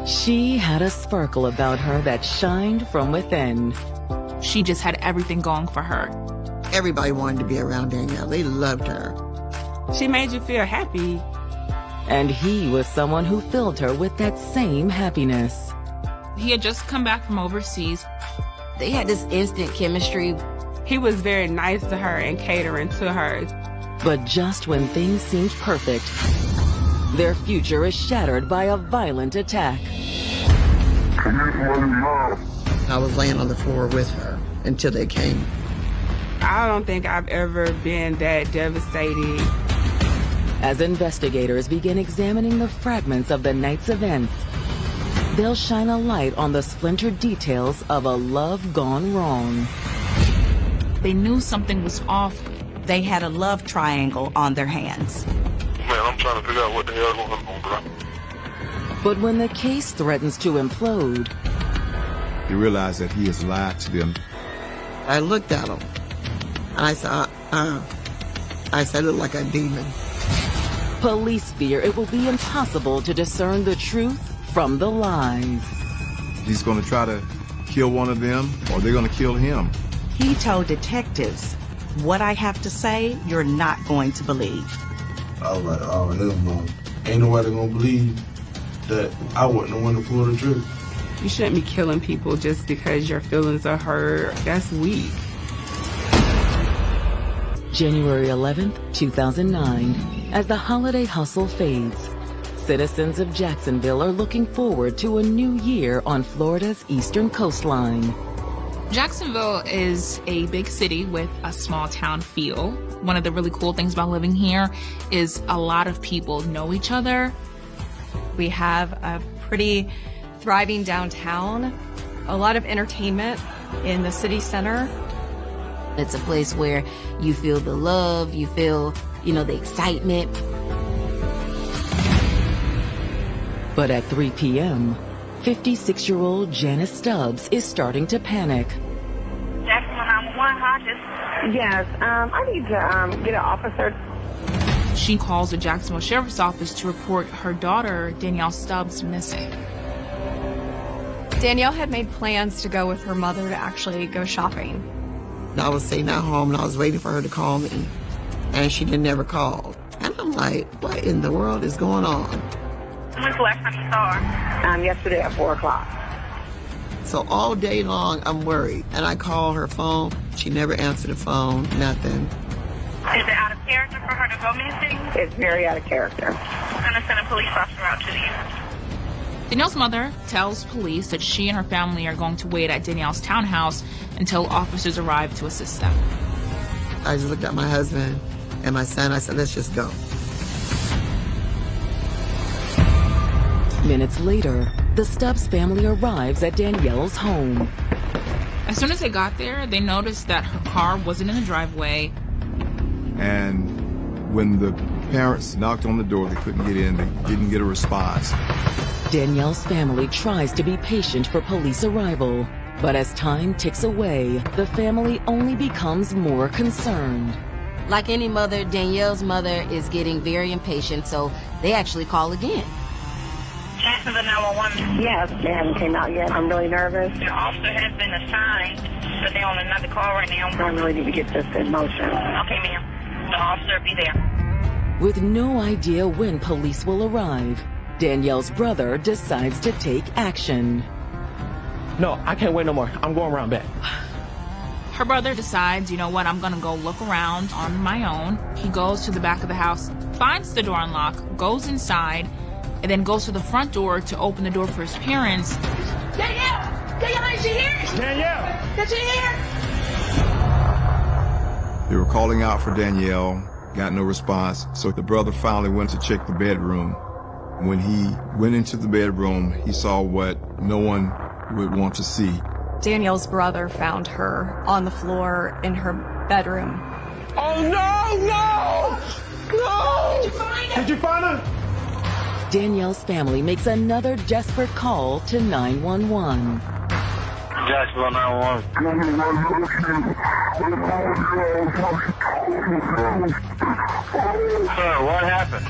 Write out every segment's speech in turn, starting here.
She had a sparkle about her that shined from within. She just had everything going for her. Everybody wanted to be around Danielle. They loved her. She made you feel happy. And he was someone who filled her with that same happiness. He had just come back from overseas. They had this instant chemistry. He was very nice to her and catering to her. But just when things seemed perfect, their future is shattered by a violent attack. I was laying on the floor with her until they came. I don't think I've ever been that devastated. As investigators begin examining the fragments of the night's events, they'll shine a light on the splintered details of a love gone wrong. They knew something was off. They had a love triangle on their hands. Man, I'm trying to figure out what the hell's going on, bro. But when the case threatens to implode, they realize that he has lied to them. I looked at him. I said, I said, look like a demon. Police fear it will be impossible to discern the truth from the lies. He's going to try to kill one of them, or they're going to kill him. He told detectives, what I have to say, you're not going to believe. I was like, oh, hell no. Ain't nobody gonna believe that I wasn't the one to pull the trigger. You shouldn't be killing people just because your feelings are hurt. That's weak. January 11th, 2009. As the holiday hustle fades, citizens of Jacksonville are looking forward to a new year on Florida's eastern coastline. Jacksonville is a big city with a small town feel. One of the really cool things about living here is a lot of people know each other. We have a pretty thriving downtown, a lot of entertainment in the city center. It's a place where you feel the love, you feel, the excitement. But at 3 p.m., 56-year-old Janice Stubbs is starting to panic. Jacksonville 911, Hodges. Yes, I need to get an officer. She calls the Jacksonville Sheriff's Office to report her daughter, Danielle Stubbs, missing. Danielle had made plans to go with her mother to actually go shopping. I was sitting at home and I was waiting for her to call me, and she never called. And I'm like, what in the world is going on? When's the last time you saw her? Yesterday at 4 o'clock. So all day long, I'm worried. And I call her phone. She never answered the phone, nothing. Is it out of character for her to go missing? It's very out of character. I'm going to send a police officer out to you. Danielle's mother tells police that she and her family are going to wait at Danielle's townhouse until officers arrive to assist them. I just looked at my husband and my son. I said, let's just go. Minutes later, the Stubbs family arrives at Danielle's home. As soon as they got there, they noticed that her car wasn't in the driveway. And when the parents knocked on the door, they couldn't get in. They didn't get a response. Danielle's family tries to be patient for police arrival. But as time ticks away, the family only becomes more concerned. Like any mother, Danielle's mother is getting very impatient, so they actually call again. Jacksonville 911. Yes, they haven't came out yet. I'm really nervous. The officer has been assigned, but they're on another call right now. I really need to get this in motion. Okay, ma'am. The officer will be there. With no idea when police will arrive, Danielle's brother decides to take action. No, I can't wait no more. I'm going around back. Her brother decides, you know what, I'm gonna go look around on my own. He goes to the back of the house, finds the door unlocked, goes inside, and then goes to the front door to open the door for his parents. Danielle! Danielle, is she here? Danielle! Is she here? They were calling out for Danielle, got no response, so the brother finally went to check the bedroom. When he went into the bedroom, he saw what no one would want to see. Danielle's brother found her on the floor in her bedroom. Oh, no! No! Did you find her? Danielle's family makes another desperate call to 911. Jacksonville 911. Sir, what happened?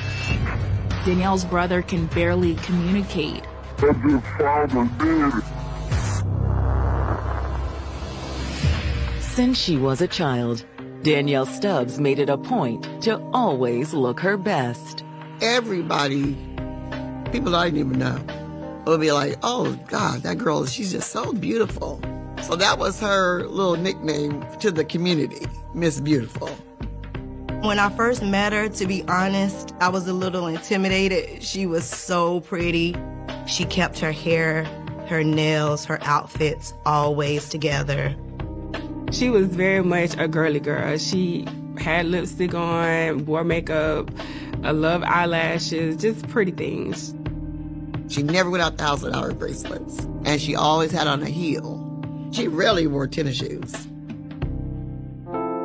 Danielle's brother can barely communicate. I just found her dead. Since she was a child, Danielle Stubbs made it a point to always look her best. Everybody, people I didn't even know, would be like, oh God, that girl, she's just so beautiful. So that was her little nickname to the community, Miss Beautiful. When I first met her, to be honest, I was a little intimidated. She was so pretty. She kept her hair, her nails, her outfits always together. She was very much a girly girl. She had lipstick on, wore makeup, loved eyelashes, just pretty things. She never went out the house without her bracelets, and she always had on a heel. She rarely wore tennis shoes.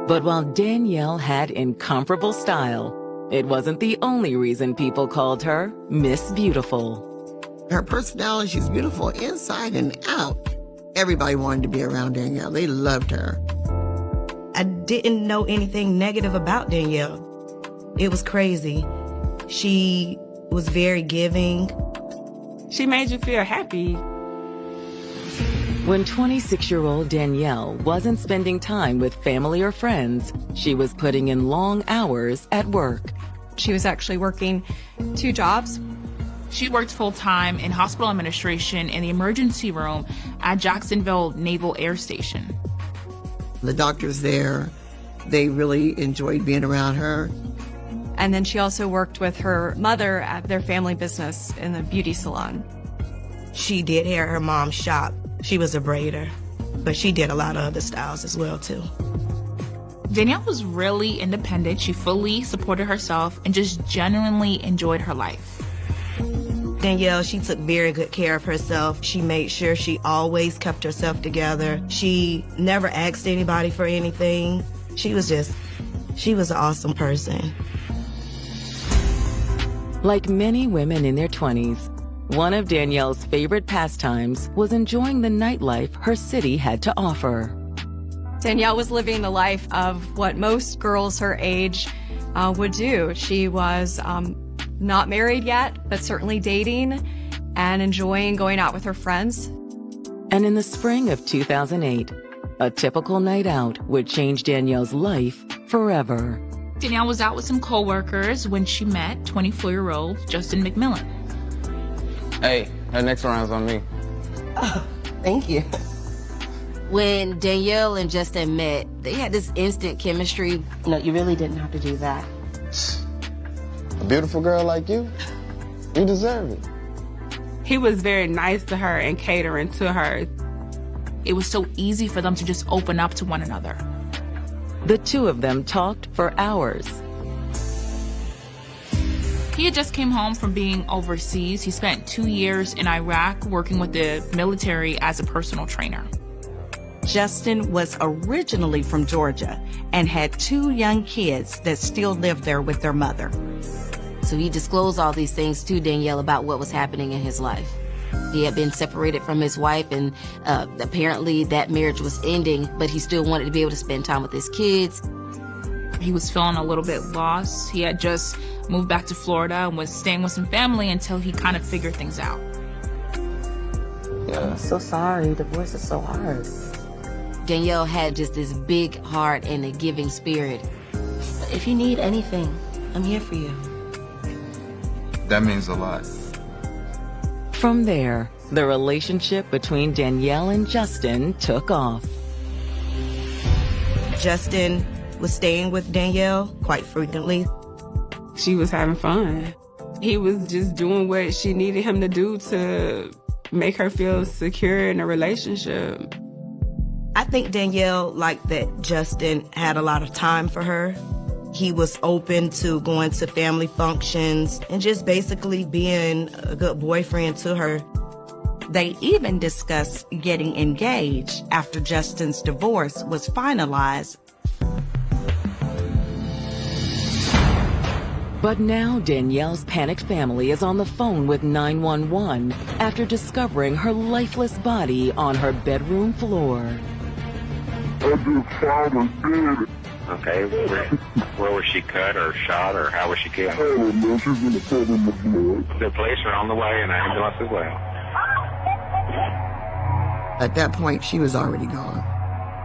But while Danielle had incomparable style, it wasn't the only reason people called her Miss Beautiful. Her personality, she's beautiful inside and out. Everybody wanted to be around Danielle. They loved her. I didn't know anything negative about Danielle. It was crazy. She was very giving. She made you feel happy. When 26-year-old Danielle wasn't spending time with family or friends, she was putting in long hours at work. She was actually working 2 jobs. She worked full-time in hospital administration in the emergency room at Jacksonville Naval Air Station. The doctors there, they really enjoyed being around her. And then she also worked with her mother at their family business in the beauty salon. She did hair at her mom's shop. She was a braider, but she did a lot of other styles as well, too. Danielle was really independent. She fully supported herself and just genuinely enjoyed her life. Danielle, she took very good care of herself. She made sure she always kept herself together. She never asked anybody for anything. She was an awesome person. Like many women in their 20s, one of Danielle's favorite pastimes was enjoying the nightlife her city had to offer. Danielle was living the life of what most girls her age would do. She was not married yet, but certainly dating and enjoying going out with her friends. And in the spring of 2008, a typical night out would change Danielle's life forever. Danielle was out with some co-workers when she met 24-year-old Justin McMillan. Hey, that next round's on me. Oh, thank you. When Danielle and Justin met, they had this instant chemistry. No, you really didn't have to do that. A beautiful girl like you deserve it. He was very nice to her and catering to her. It was so easy for them to just open up to one another. The two of them talked for hours. He had just came home from being overseas. He spent 2 years in Iraq working with the military as a personal trainer. Justin was originally from Georgia and had 2 young kids that still lived there with their mother. So he disclosed all these things to Danielle about what was happening in his life. He had been separated from his wife, and apparently that marriage was ending, but he still wanted to be able to spend time with his kids. He was feeling a little bit lost. He had just moved back to Florida and was staying with some family until he kind of figured things out. Yeah. I'm so sorry. Divorce is so hard. Danielle had just this big heart and a giving spirit. If you need anything, I'm here for you. That means a lot. From there, the relationship between Danielle and Justin took off. Justin was staying with Danielle quite frequently. She was having fun. He was just doing what she needed him to do to make her feel secure in a relationship. I think Danielle liked that Justin had a lot of time for her. He was open to going to family functions and just basically being a good boyfriend to her. They even discussed getting engaged after Justin's divorce was finalized. But now Danielle's panicked family is on the phone with 911 after discovering her lifeless body on her bedroom floor. I just found her dead. Okay, where was she cut or shot or how was she killed? I don't know, she's been cut in the blood. The police are on the way and the ambulance as well. At that point, she was already gone.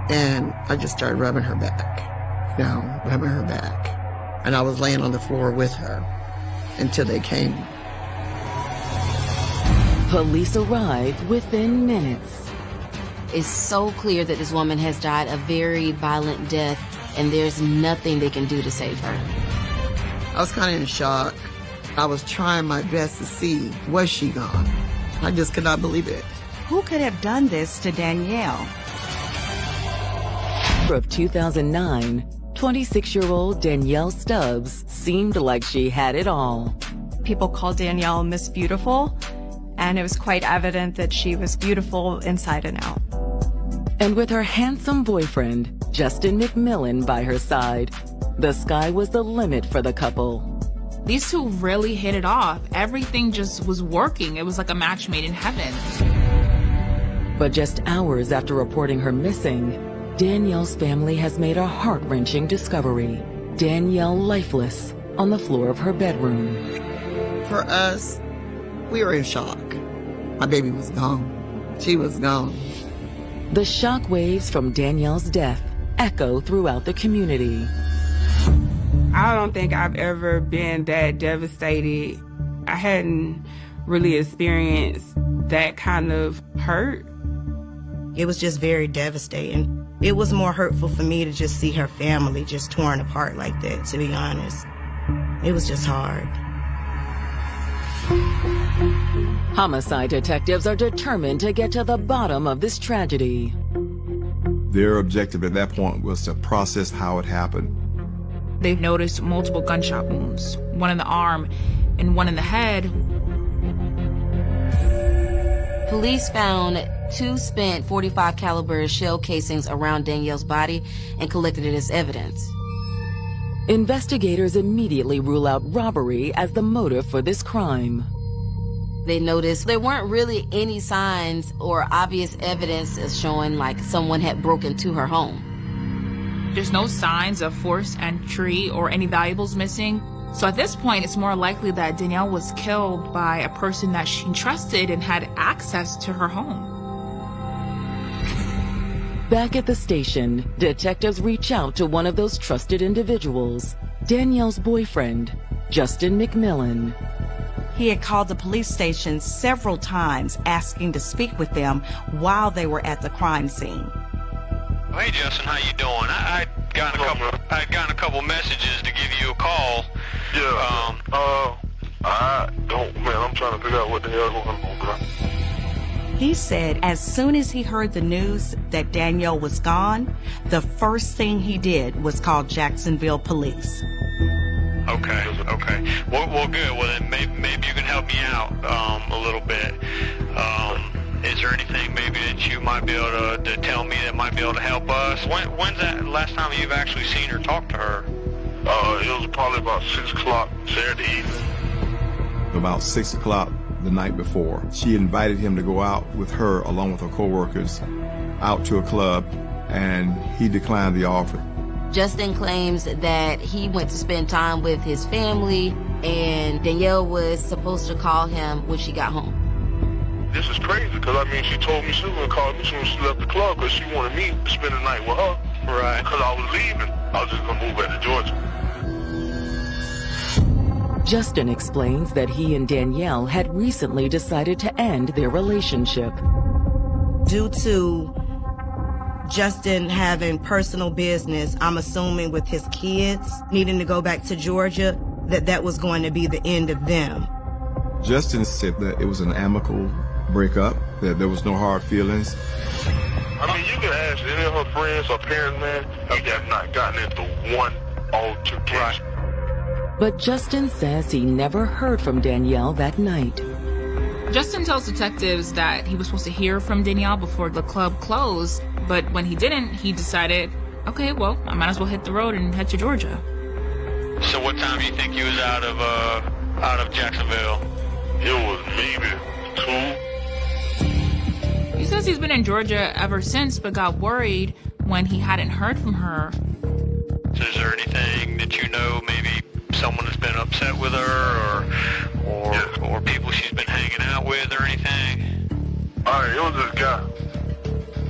And I just started rubbing her back, rubbing her back. And I was laying on the floor with her until they came. Police arrived within minutes. It's so clear that this woman has died a very violent death, and there's nothing they can do to save her. I was kind of in shock. I was trying my best to see, was she gone? I just could not believe it. Who could have done this to Danielle? Of 2009, 26-year-old Danielle Stubbs seemed like she had it all. People called Danielle Miss Beautiful, and it was quite evident that she was beautiful inside and out. And with her handsome boyfriend, Justin McMillan, by her side, the sky was the limit for the couple. These two really hit it off. Everything just was working. It was like a match made in heaven. But just hours after reporting her missing, Danielle's family has made a heart-wrenching discovery. Danielle lifeless on the floor of her bedroom. For us, we were in shock. My baby was gone. She was gone. The shock waves from Danielle's death echo throughout the community. I don't think I've ever been that devastated. I hadn't really experienced that kind of hurt. It was just very devastating. It was more hurtful for me to just see her family just torn apart like that, to be honest. It was just hard. Homicide detectives are determined to get to the bottom of this tragedy. Their objective at that point was to process how it happened. They've noticed multiple gunshot wounds, one in the arm and one in the head. Police found 2 spent .45 caliber shell casings around Danielle's body and collected it as evidence. Investigators immediately rule out robbery as the motive for this crime. They noticed there weren't really any signs or obvious evidence as showing like someone had broken into her home. There's no signs of forced entry or any valuables missing. So at this point, it's more likely that Danielle was killed by a person that she trusted and had access to her home. Back at the station, detectives reach out to one of those trusted individuals, Danielle's boyfriend, Justin McMillan. He had called the police station several times asking to speak with them while they were at the crime scene. Hey Justin, how you doing? I'd gotten a couple messages to give you a call. Yeah. I don't, man. I'm trying to figure out what the hell going on, bro. He said as soon as he heard the news that Danielle was gone, the first thing he did was call Jacksonville police. Okay. Well, good. Well, then maybe you can help me out a little bit. Is there anything maybe that you might be able to tell me that might be able to help us? When's that last time you've actually seen her, talked to her? It was probably about 6 o'clock Saturday evening. About 6 o'clock the night before, she invited him to go out with her along with her co-workers out to a club, and he declined the offer. Justin claims that he went to spend time with his family, and Danielle was supposed to call him when she got home. This is crazy, because, I mean, she told me she was going to call me as soon as she left the club because she wanted me to spend the night with her. Right. Because I was leaving. I was just going to move back to Georgia. Justin explains that he and Danielle had recently decided to end their relationship. Due to Justin having personal business, I'm assuming with his kids needing to go back to Georgia, that was going to be the end of them. Justin said that it was an amicable breakup, that there was no hard feelings. I mean, you can ask any of her friends or parents, man, they have not gotten into one altercation. But Justin says he never heard from Danielle that night. Justin tells detectives that he was supposed to hear from Danielle before the club closed, but when he didn't, he decided, okay, well, I might as well hit the road and head to Georgia. So what time do you think he was out of Jacksonville? It was maybe 2. He says he's been in Georgia ever since, but got worried when he hadn't heard from her. So is there anything that you know, maybe someone has been upset with her or people she's been hanging out with or anything? All right, it was this guy.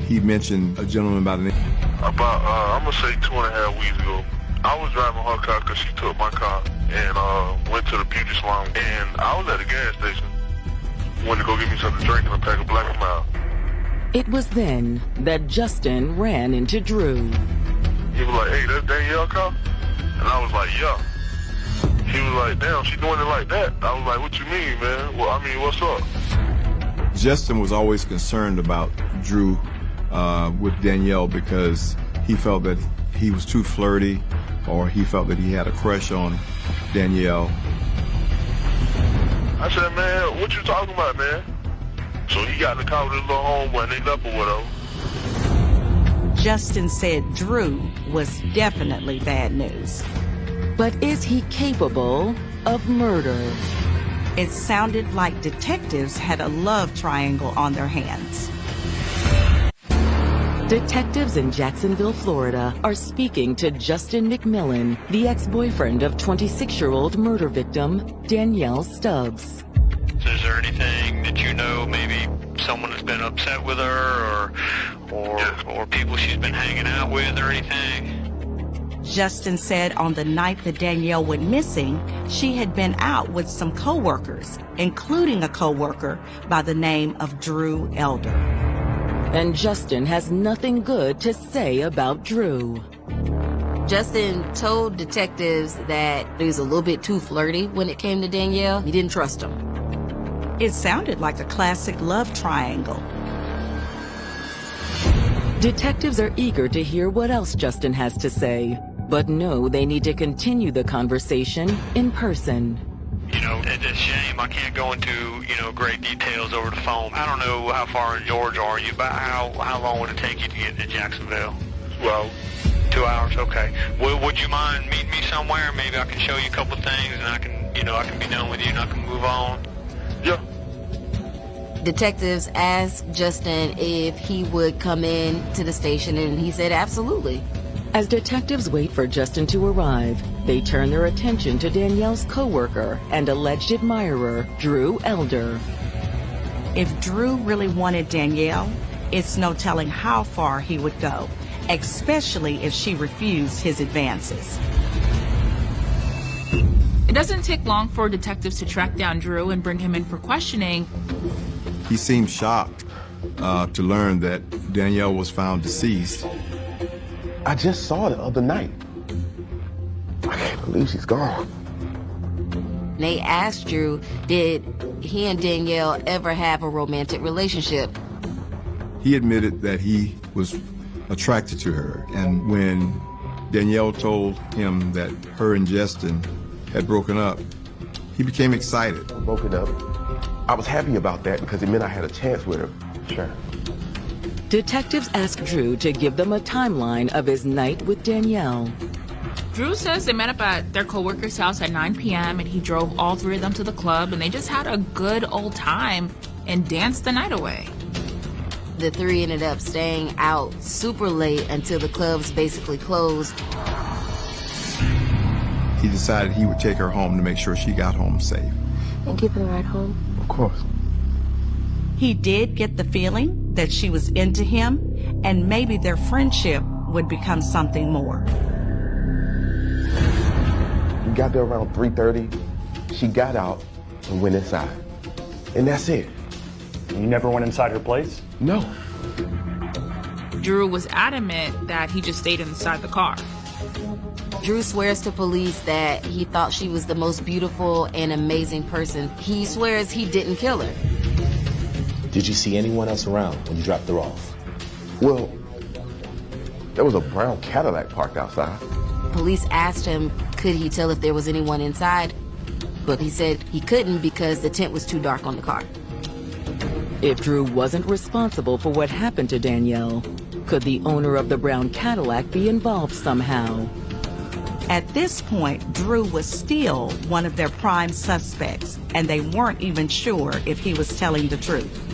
He mentioned a gentleman by the name. About, I'm going to say 2.5 weeks ago. I was driving her car because she took my car and went to the beauty salon. And I was at the gas station. Went to go get me something to drink and a pack of Black & Mild. It was then that Justin ran into Drew. He was like, hey, that's Danielle's car? And I was like, yeah. He was like, damn, she doing it like that? I was like, what you mean, man? Well, I mean, what's up? Justin was always concerned about Drew with Danielle because he felt that he was too flirty, or he felt that he had a crush on Danielle. I said, man, what you talking about, man? So he got in the car with his little homeboy and they left or whatever. Justin said Drew was definitely bad news. But is he capable of murder? It sounded like detectives had a love triangle on their hands. Detectives in Jacksonville, Florida are speaking to Justin McMillan, the ex-boyfriend of 26-year-old murder victim Danielle Stubbs. Is there anything that you know, maybe someone has been upset with her or people she's been hanging out with or anything? Justin said on the night that Danielle went missing, she had been out with some co-workers, including a co-worker by the name of Drew Elder. And Justin has nothing good to say about Drew. Justin told detectives that he was a little bit too flirty when it came to Danielle. He didn't trust him. It sounded like a classic love triangle. Detectives are eager to hear what else Justin has to say, but know they need to continue the conversation in person. You know, it's a shame I can't go into, great details over the phone. I don't know how far in Georgia are you, but how long would it take you to get to Jacksonville? Well, 2 hours, okay. Well, would you mind meeting me somewhere? Maybe I can show you a couple of things and I can be done with you and I can move on. Yeah. Detectives asked Justin if he would come in to the station, and he said absolutely. As detectives wait for Justin to arrive, they turn their attention to Danielle's co-worker and alleged admirer, Drew Elder. If Drew really wanted Danielle, it's no telling how far he would go, especially if she refused his advances. It doesn't take long for detectives to track down Drew and bring him in for questioning. He seemed shocked to learn that Danielle was found deceased. I just saw her the other night. I can't believe she's gone. They asked Drew, did he and Danielle ever have a romantic relationship? He admitted that he was attracted to her, and when Danielle told him that her and Justin had broken up, he became excited. Broken up. I was happy about that because it meant I had a chance with her. Sure. Detectives ask Drew to give them a timeline of his night with Danielle. Drew says they met up at their co-worker's house at 9 p.m. and he drove all three of them to the club and they just had a good old time and danced the night away. The three ended up staying out super late until the clubs basically closed. He decided he would take her home to make sure she got home safe. And give her a ride home? Of course. He did get the feeling that she was into him, and maybe their friendship would become something more. We got there around 3:30. She got out and went inside. And that's it. You never went inside her place? No. Drew was adamant that he just stayed inside the car. Drew swears to police that he thought she was the most beautiful and amazing person. He swears he didn't kill her. Did you see anyone else around when you dropped her off? Well, there was a brown Cadillac parked outside. Police asked him, could he tell if there was anyone inside? But he said he couldn't because the tint was too dark on the car. If Drew wasn't responsible for what happened to Danielle, could the owner of the brown Cadillac be involved somehow? At this point, Drew was still one of their prime suspects, and they weren't even sure if he was telling the truth.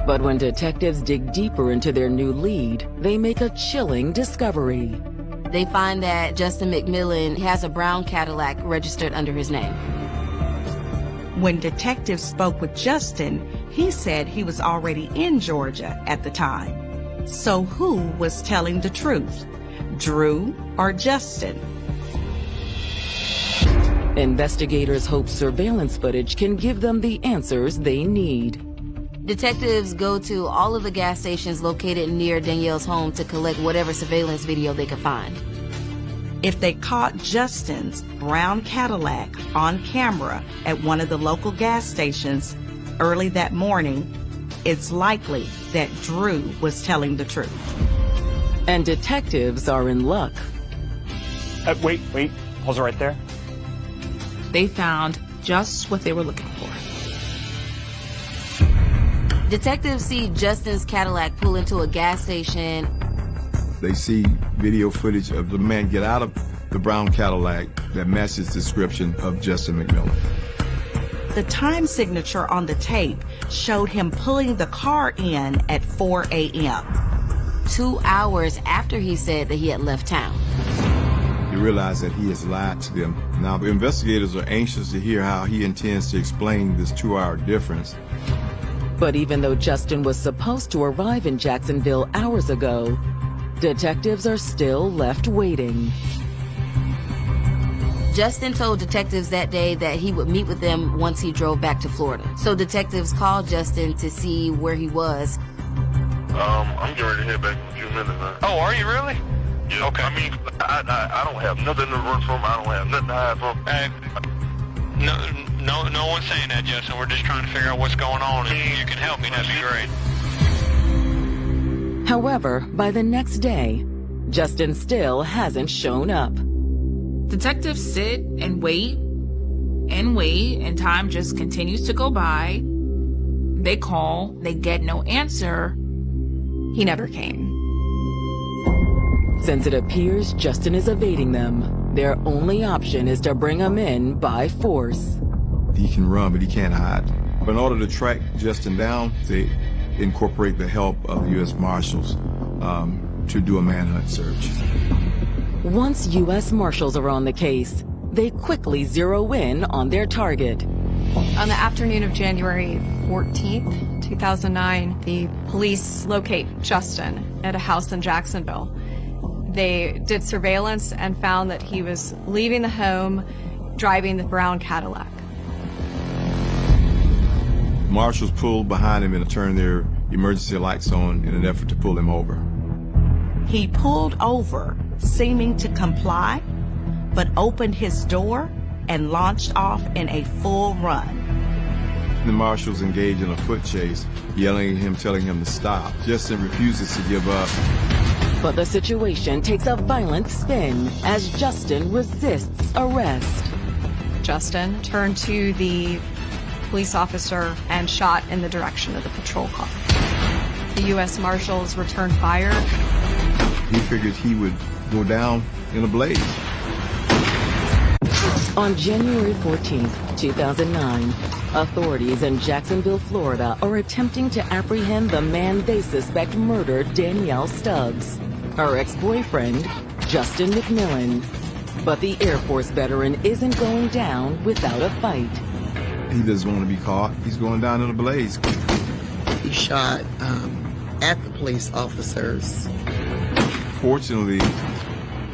But when detectives dig deeper into their new lead, they make a chilling discovery. They find that Justin McMillan has a brown Cadillac registered under his name. When detectives spoke with Justin, he said he was already in Georgia at the time. So who was telling the truth, Drew or Justin? Investigators hope surveillance footage can give them the answers they need. Detectives go to all of the gas stations located near Danielle's home to collect whatever surveillance video they could find. If they caught Justin's brown Cadillac on camera at one of the local gas stations early that morning, it's likely that Drew was telling the truth. And detectives are in luck. Wait, pause it right there. They found just what they were looking for. Detectives see Justin's Cadillac pull into a gas station. They see video footage of the man get out of the brown Cadillac that matches the description of Justin McMillan. The time signature on the tape showed him pulling the car in at 4 a.m. 2 hours after he said that he had left town. You realize that he has lied to them. Now, the investigators are anxious to hear how he intends to explain this 2-hour difference. But even though Justin was supposed to arrive in Jacksonville hours ago, detectives are still left waiting. Justin told detectives that day that he would meet with them once he drove back to Florida. So detectives called Justin to see where he was. I'm getting ready to head back in a few minutes now. Oh, are you really? Yeah. Okay. I mean, I don't have nothing to run from. I don't have nothing to hide from. No one's saying that, Justin. We're just trying to figure out what's going on, and you can help me. That'd be great. However, by the next day, Justin still hasn't shown up. Detectives sit and wait, and time just continues to go by. They call, they get no answer. He never came. Since it appears Justin is evading them, their only option is to bring him in by force. He can run, but he can't hide. In order to track Justin down, they incorporate the help of the U.S. Marshals to do a manhunt search. Once U.S. Marshals are on the case, they quickly zero in on their target. On the afternoon of January 14th, 2009, the police locate Justin at a house in Jacksonville. They did surveillance and found that he was leaving the home, driving the brown Cadillac. Marshals pulled behind him and turned their emergency lights on in an effort to pull him over. He pulled over, seeming to comply, but opened his door and launched off in a full run. The marshals engaged in a foot chase, yelling at him, telling him to stop. Justin refuses to give up. But the situation takes a violent spin as Justin resists arrest. Justin turned to the police officer and shot in the direction of the patrol car. The U.S. Marshals returned fire. He figured he would go down in a blaze. On January 14th, 2009, authorities in Jacksonville, Florida are attempting to apprehend the man they suspect murdered Danielle Stubbs, her ex-boyfriend, Justin McMillan. But the Air Force veteran isn't going down without a fight. He doesn't want to be caught. He's going down in a blaze. He shot at the police officers. Fortunately,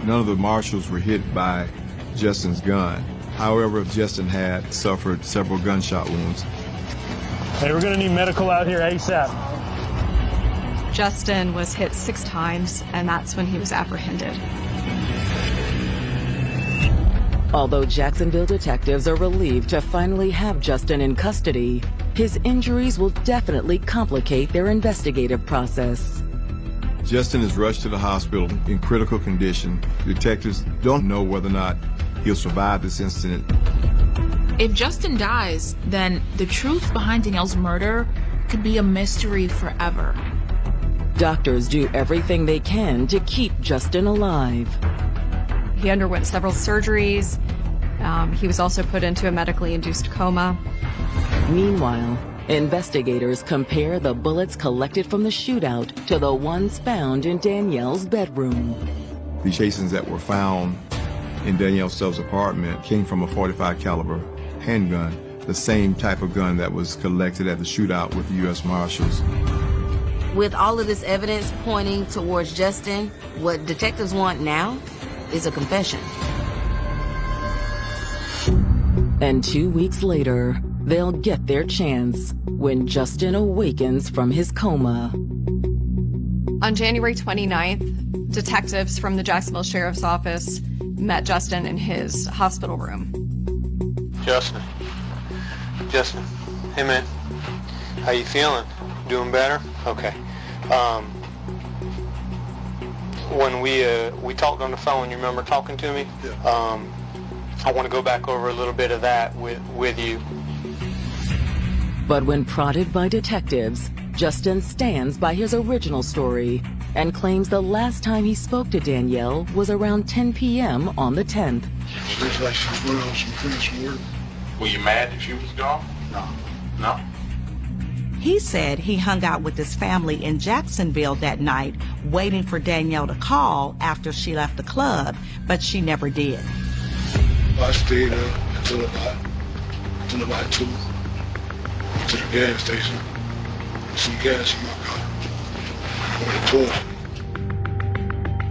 none of the marshals were hit by Justin's gun. However, Justin had suffered several gunshot wounds. Hey, we're gonna need medical out here ASAP. Justin was hit 6 times, and that's when he was apprehended. Although Jacksonville detectives are relieved to finally have Justin in custody, his injuries will definitely complicate their investigative process. Justin is rushed to the hospital in critical condition. Detectives don't know whether or not he'll survive this incident. If Justin dies, then the truth behind Danielle's murder could be a mystery forever. Doctors do everything they can to keep Justin alive. He underwent several surgeries. He was also put into a medically induced coma. Meanwhile, investigators compare the bullets collected from the shootout to the ones found in Danielle's bedroom. The casings that were found in Danielle Stubbs' apartment came from a .45 caliber handgun the same type of gun that was collected at the shootout with the U.S. Marshals. With all of this evidence pointing towards Justin, what detectives want now is a confession. And 2 weeks later, they'll get their chance when Justin awakens from his coma. On January 29th, detectives from the Jacksonville Sheriff's Office met Justin in his hospital room. Justin, hey man, how you feeling? Doing better? Okay. When we talked on the phone, you remember talking to me? Yeah. I want to go back over a little bit of that with you. But when prodded by detectives, Justin stands by his original story and claims the last time he spoke to Danielle was around 10 p.m. on the 10th. Seems like she's going on some friends from work. Were you mad that she was gone? No. He said he hung out with his family in Jacksonville that night, waiting for Danielle to call after she left the club, but she never did. I stayed up until about 2, to the gas station. Some gas in my car. Went to toilet.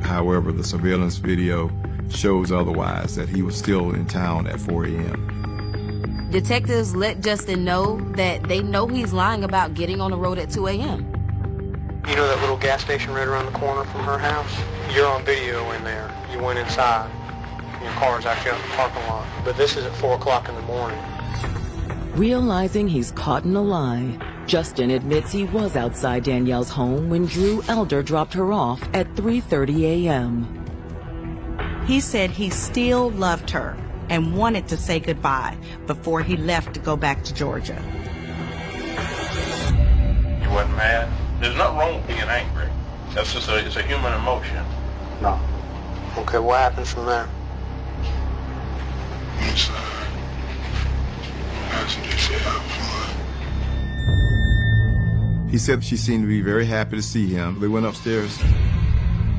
However, the surveillance video shows otherwise, that he was still in town at 4 a.m. Detectives let Justin know that they know he's lying about getting on the road at 2 a.m. You know that little gas station right around the corner from her house? You're on video in there. You went inside. Your car's actually out in the parking lot. But this is at 4 o'clock in the morning. Realizing he's caught in a lie, Justin admits he was outside Danielle's home when Drew Elder dropped her off at 3:30 a.m. He said he still loved her and wanted to say goodbye before he left to go back to Georgia. You wasn't mad? There's nothing wrong with being angry. That's just it's a human emotion. No. Okay, what happens from there? Inside. He said she seemed to be very happy to see him. They went upstairs.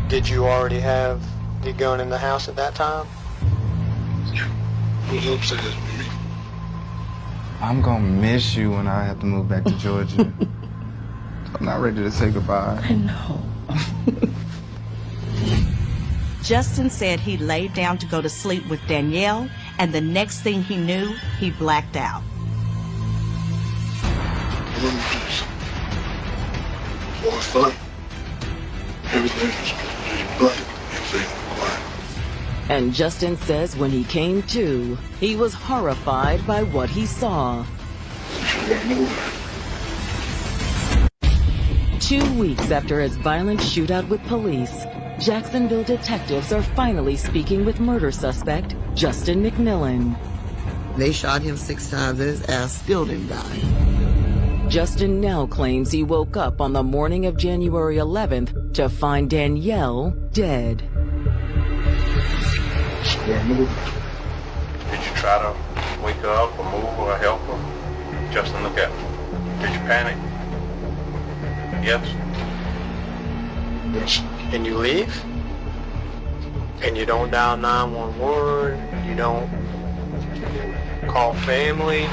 Did you already have the gun in the house at that time? Yeah. He was upstairs with me. I'm gonna miss you when I have to move back to Georgia. I'm not ready to say goodbye. I know. Justin said he laid down to go to sleep with Danielle, and the next thing he knew, he blacked out. Was fun. Everything was blank. Everything was quiet. And Justin says when he came to, he was horrified by what he saw. 2 weeks after his violent shootout with police, Jacksonville detectives are finally speaking with murder suspect Justin McMillan. They shot him 6 times and his ass still didn't die. Justin now claims he woke up on the morning of January 11th to find Danielle dead. Did you try to wake her up or move or help her? Justin, look at me. Did you panic? Yes? Yes. And you leave? And you don't dial 911? You don't call family?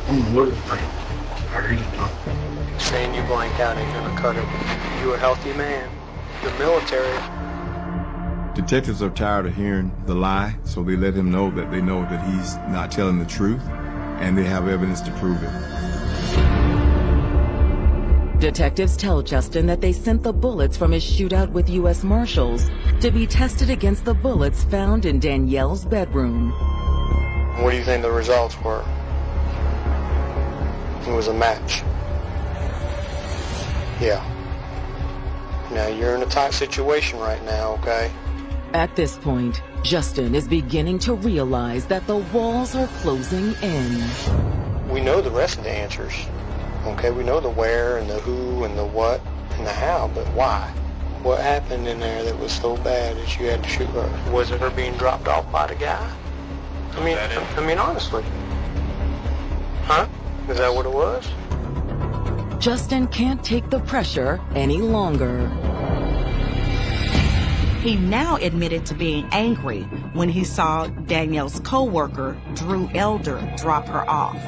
I'm looking for you. I really don't. Saying you blanked out ain't gonna cut it. You're a healthy man. You're military. Detectives are tired of hearing the lie, so they let him know that they know that he's not telling the truth, and they have evidence to prove it. Detectives tell Justin that they sent the bullets from his shootout with U.S. Marshals to be tested against the bullets found in Danielle's bedroom. What do you think the results were? It was a match. Yeah. Now you're in a tight situation right now, okay? At this point, Justin is beginning to realize that the walls are closing in. We know the rest of the answers. Okay, we know the where and the who and the what and the how, but why? What happened in there that was so bad that you had to shoot her? Was it her being dropped off by the guy? I mean, honestly. Huh? Is that what it was? Justin can't take the pressure any longer. He now admitted to being angry when he saw Danielle's co-worker, Drew Elder, drop her off.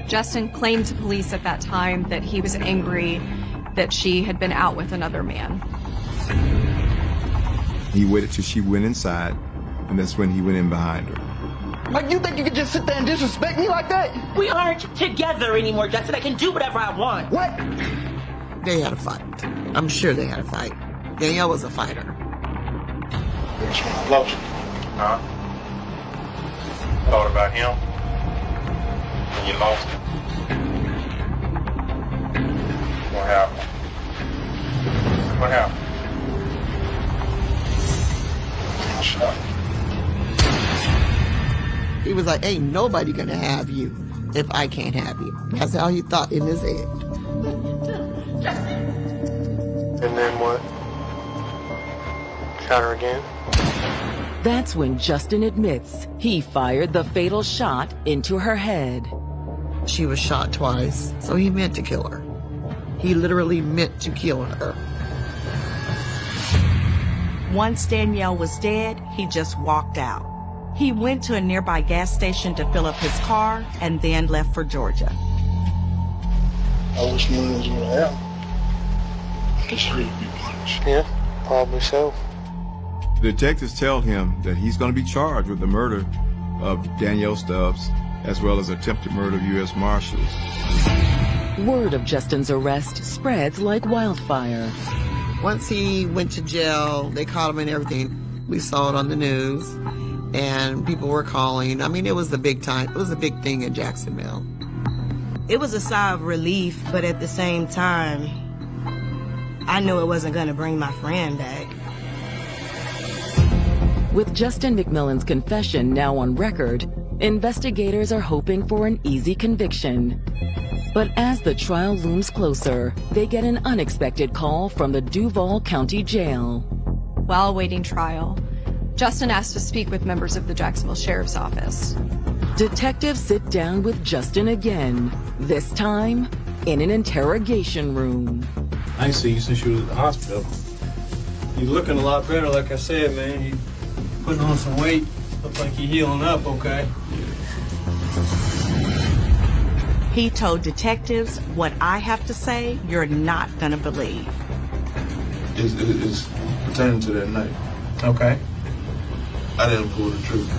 Justin claimed to police at that time that he was angry that she had been out with another man. He waited till she went inside, and that's when he went in behind her. Like, you think you can just sit there and disrespect me like that? We aren't together anymore, Justin. I can do whatever I want. What? They had a fight. I'm sure they had a fight. Danielle was a fighter. Lost you. Huh? Thought about him. And you lost him. What happened? What happened? Shut. He was like, ain't nobody gonna have you if I can't have you. That's how he thought in his head. And then what? Shot her again? That's when Justin admits he fired the fatal shot into her head. She was shot twice, so he meant to kill her. He literally meant to kill her. Once Danielle was dead, he just walked out. He went to a nearby gas station to fill up his car and then left for Georgia. I wish millions would have. Deserve to be punished. Yeah, probably so. The detectives tell him that he's going to be charged with the murder of Danielle Stubbs, as well as attempted murder of U.S. Marshals. Word of Justin's arrest spreads like wildfire. Once he went to jail, they caught him and everything. We saw it on the news, and people were calling. I mean, it was the big time. It was a big thing in Jacksonville. It was a sigh of relief, but at the same time, I knew it wasn't going to bring my friend back. With Justin McMillan's confession now on record, investigators are hoping for an easy conviction. But as the trial looms closer, they get an unexpected call from the Duval County Jail. While awaiting trial, Justin asked to speak with members of the Jacksonville Sheriff's Office. Detectives sit down with Justin again, this time in an interrogation room. I ain't seen you since you was at the hospital. You're looking a lot better, like I said, man. You putting on some weight. Looks like you're healing up, okay? He told detectives, what I have to say, you're not gonna believe. It's pertaining to that night. Okay. I didn't pull the trigger.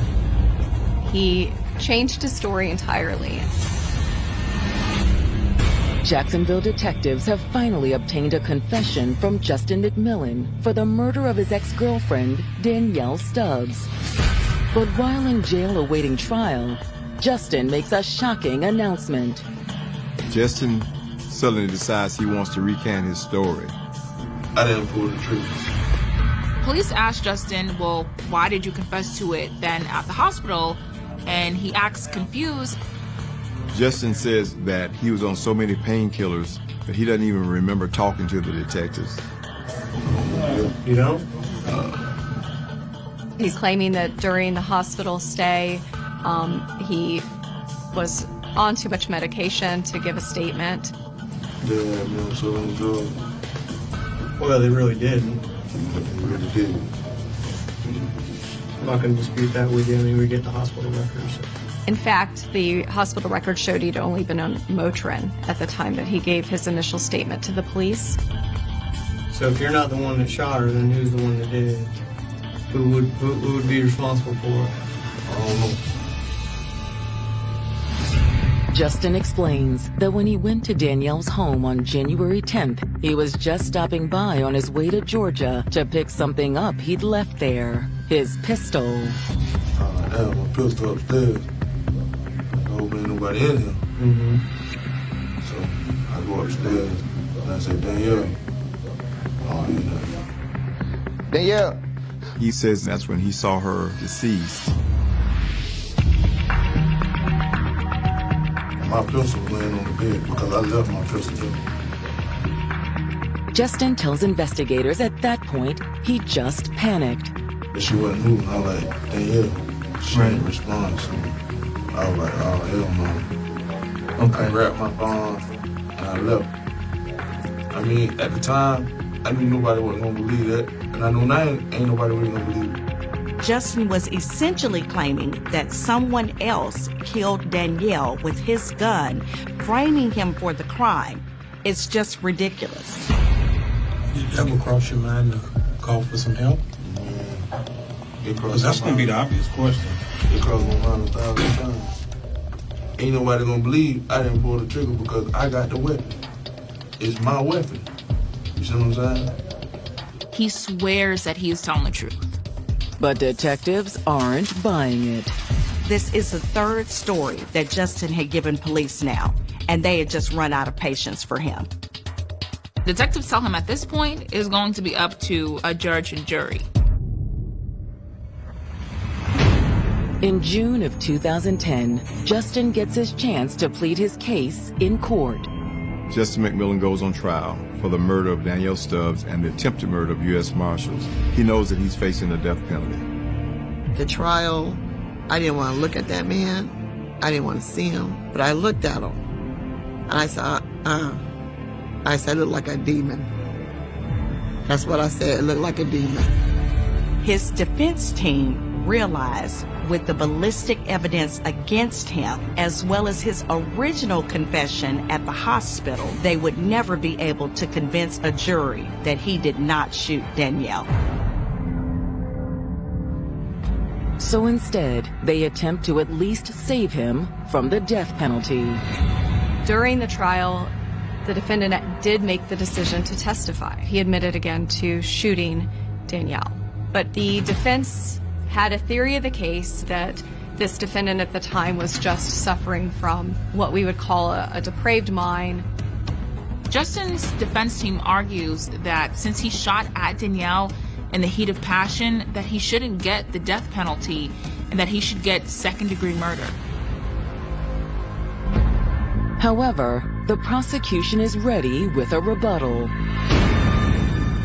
He changed his story entirely. Jacksonville detectives have finally obtained a confession from Justin McMillan for the murder of his ex-girlfriend, Danielle Stubbs. But while in jail awaiting trial, Justin makes a shocking announcement. Justin suddenly decides he wants to recant his story. I didn't pull the trigger. Police asked Justin, well, why did you confess to it then at the hospital? And he acts confused. Justin says that he was on so many painkillers that he doesn't even remember talking to the detectives. You know? He's claiming that during the hospital stay, he was on too much medication to give a statement. Yeah, man, so many drugs. Well, they really didn't. They really didn't. I'm not going to dispute that with you. I mean, we get the hospital records. In fact, the hospital record showed he'd only been on Motrin at the time that he gave his initial statement to the police. So if you're not the one that shot her, then who's the one that did? Who would be responsible for it? I don't know. Justin explains that when he went to Danielle's home on January 10th, he was just stopping by on his way to Georgia to pick something up he'd left there, his pistol. I have my pistol upstairs. I hope ain't nobody in here. Mm-hmm. So I go upstairs and I say, Danielle. Oh, ain't nothing. Danielle. He says that's when he saw her deceased. My pistol was laying on the bed because I left my pistol there. Justin tells investigators at that point he just panicked. But she wasn't moving. I was like, Danielle. She didn't respond, so I was like, oh, hell no. Okay. I grabbed my phone and I left. I mean, at the time, I knew nobody wasn't gonna believe that. And I know now ain't nobody really gonna believe it. Justin was essentially claiming that someone else killed Danielle with his gun, framing him for the crime. It's just ridiculous. Did it ever cross your mind to call for some help? Because that's going to be the obvious question. It crossed my mind 1,000 times. Ain't nobody gonna believe I didn't pull the trigger because I got the weapon. It's my weapon. You see what I'm saying? He swears that he is telling the truth. But detectives aren't buying it. This is the third story that Justin had given police now, and they had just run out of patience for him. Detectives tell him at this point it's going to be up to a judge and jury. In June of 2010, Justin gets his chance to plead his case in court. Justin McMillan goes on trial for the murder of Danielle Stubbs and the attempted murder of U.S. Marshals. He knows that he's facing the death penalty. The trial, I didn't want to look at that man. I didn't want to see him, but I looked at him. And I said, I said, it looked like a demon. That's what I said, it looked like a demon. His defense team realized with the ballistic evidence against him, as well as his original confession at the hospital, they would never be able to convince a jury that he did not shoot Danielle. So instead, they attempt to at least save him from the death penalty. During the trial, the defendant did make the decision to testify. He admitted again to shooting Danielle. But the defense had a theory of the case that this defendant at the time was just suffering from what we would call a depraved mind. Justin's defense team argues that since he shot at Danielle in the heat of passion, that he shouldn't get the death penalty and that he should get second-degree murder. However, the prosecution is ready with a rebuttal.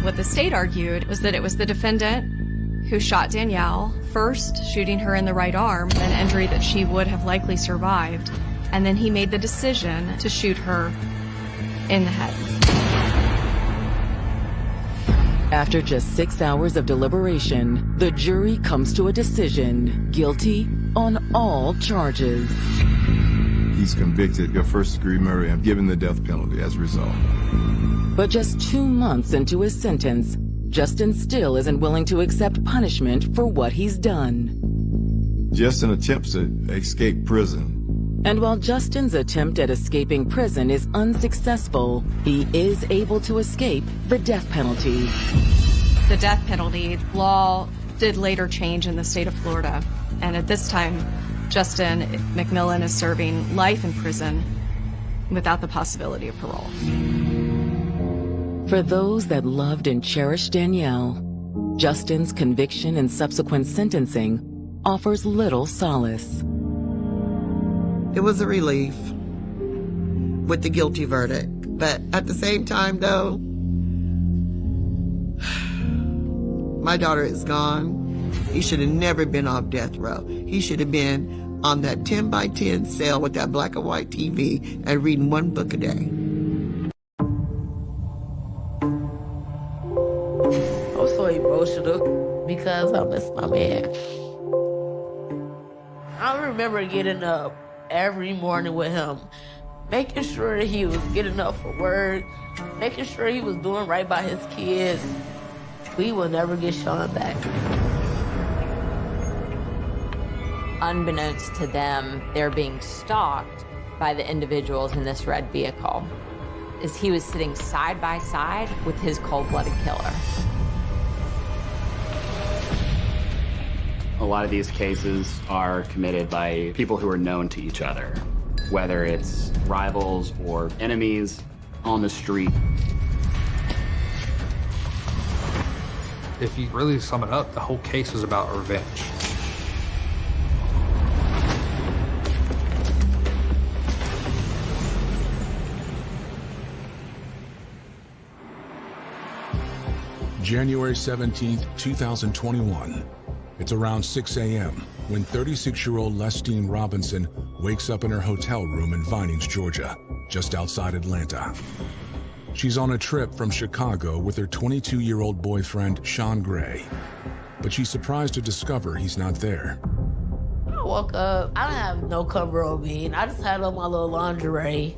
What the state argued was that it was the defendant who shot Danielle, first shooting her in the right arm, an injury that she would have likely survived, and then he made the decision to shoot her in the head. After just 6 hours of deliberation, the jury comes to a decision: guilty on all charges. He's convicted of first-degree murder and given the death penalty as a result. But just 2 months into his sentence, Justin still isn't willing to accept punishment for what he's done. Justin attempts to escape prison. And while Justin's attempt at escaping prison is unsuccessful, he is able to escape the death penalty. The death penalty law did later change in the state of Florida, and at this time, Justin McMillan is serving life in prison without the possibility of parole. For those that loved and cherished Danielle, Justin's conviction and subsequent sentencing offers little solace. It was a relief with the guilty verdict. But at the same time, though, my daughter is gone. He should have never been off death row. He should have been on that 10x10 cell with that black and white TV and reading one book a day. I'm so emotional because I miss my man. I remember getting up every morning with him, making sure that he was getting up for work, making sure he was doing right by his kids. We will never get Sean back. Unbeknownst to them, they're being stalked by the individuals in this red vehicle, as he was sitting side by side with his cold-blooded killer. A lot of these cases are committed by people who are known to each other, whether it's rivals or enemies on the street. If you really sum it up, the whole case is about revenge. January 17th, 2021. It's around 6 a.m. when 36-year-old Lestine Robinson wakes up in her hotel room in Vinings, Georgia, just outside Atlanta. She's on a trip from Chicago with her 22-year-old boyfriend, Sean Gray. but she's surprised to discover he's not there. I woke up, I didn't have no cover on me, and I just had on my little lingerie,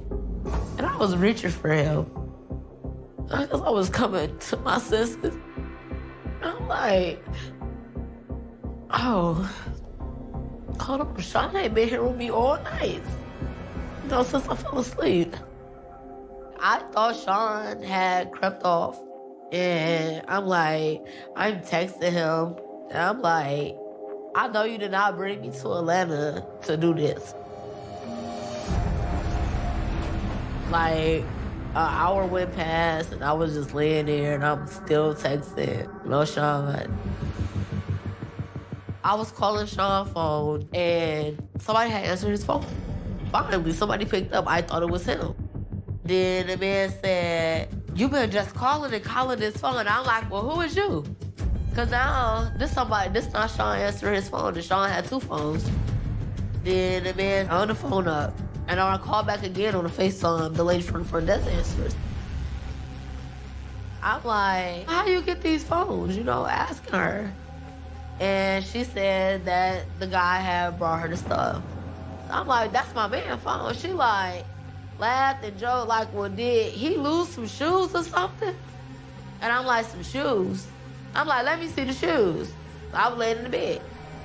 and I was reaching for him. I guess I was coming to my senses. I'm like, oh, hold on, Sean ain't been here with me all night. You know, since I fell asleep. I thought Sean had crept off. And I'm like, I'm texting him. And I'm like, I know you did not bring me to Atlanta to do this. Like, an hour went past and I was just laying there and I'm still texting, no Sean. I was calling Sean's phone and somebody had answered his phone. Finally, somebody picked up. I thought it was him. Then the man said, "You been just calling his phone." And I'm like, well, who is you? Because now, this not Sean answering his phone. Sean had two phones. Then the man hung the phone up. And when I called back again on the FaceTime, the lady from the front desk answers. I'm like, how you get these phones? You know, asking her. And she said that the guy had brought her the stuff. I'm like, that's my man's phone. She like, laughed and joked like, well, did he lose some shoes or something? And I'm like, some shoes? I'm like, let me see the shoes. I was laying in the bed.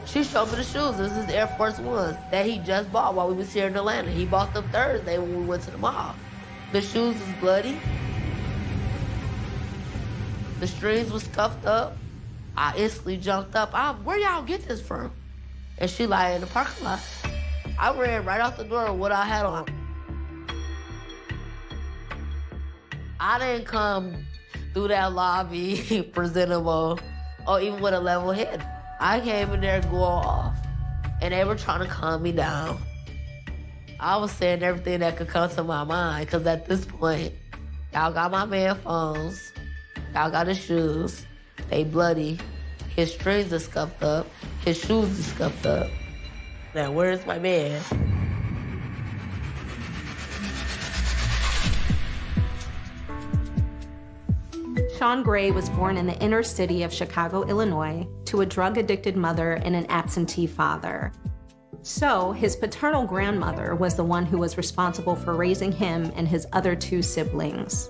She showed me the shoes. This is Air Force Ones that he just bought while we was here in Atlanta. He bought them Thursday when we went to the mall. The shoes was bloody. The strings was scuffed up. I instantly jumped up. Where y'all get this from? And she like, in the parking lot. I ran right out the door with what I had on. I didn't come through that lobby presentable or even with a level head. I came in there going off and they were trying to calm me down. I was saying everything that could come to my mind because at this point, y'all got my man phones, y'all got his shoes, they bloody, his strings are scuffed up, his shoes are scuffed up. Now where's my man? Sean Gray was born in the inner city of Chicago, Illinois, to a drug-addicted mother and an absentee father. So his paternal grandmother was the one who was responsible for raising him and his other two siblings.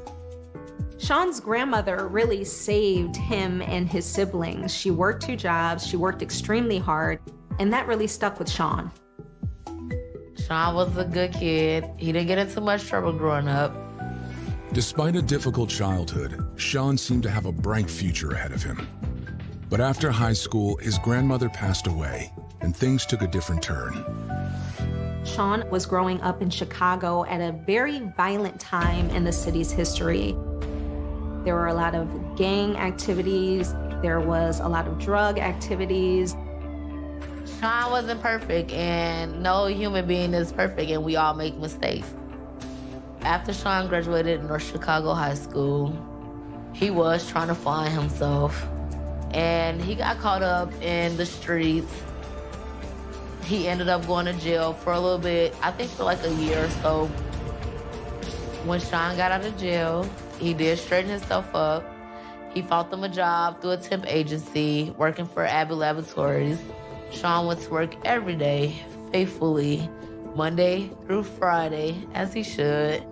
Sean's grandmother really saved him and his siblings. She worked 2 jobs, she worked extremely hard, and that really stuck with Sean. Sean was a good kid. He didn't get into much trouble growing up. Despite a difficult childhood, Sean seemed to have a bright future ahead of him. But after high school, his grandmother passed away, and things took a different turn. Sean was growing up in Chicago at a very violent time in the city's history. There were a lot of gang activities, there was a lot of drug activities. Sean wasn't perfect, and no human being is perfect, and we all make mistakes. After Sean graduated North Chicago High School, he was trying to find himself, and he got caught up in the streets. He ended up going to jail for a little bit, I think for like a year or so. When Sean got out of jail, he did straighten himself up. He found them a job through a temp agency, working for PaBeL Laboratories. Sean went to work every day, faithfully, Monday through Friday, as he should.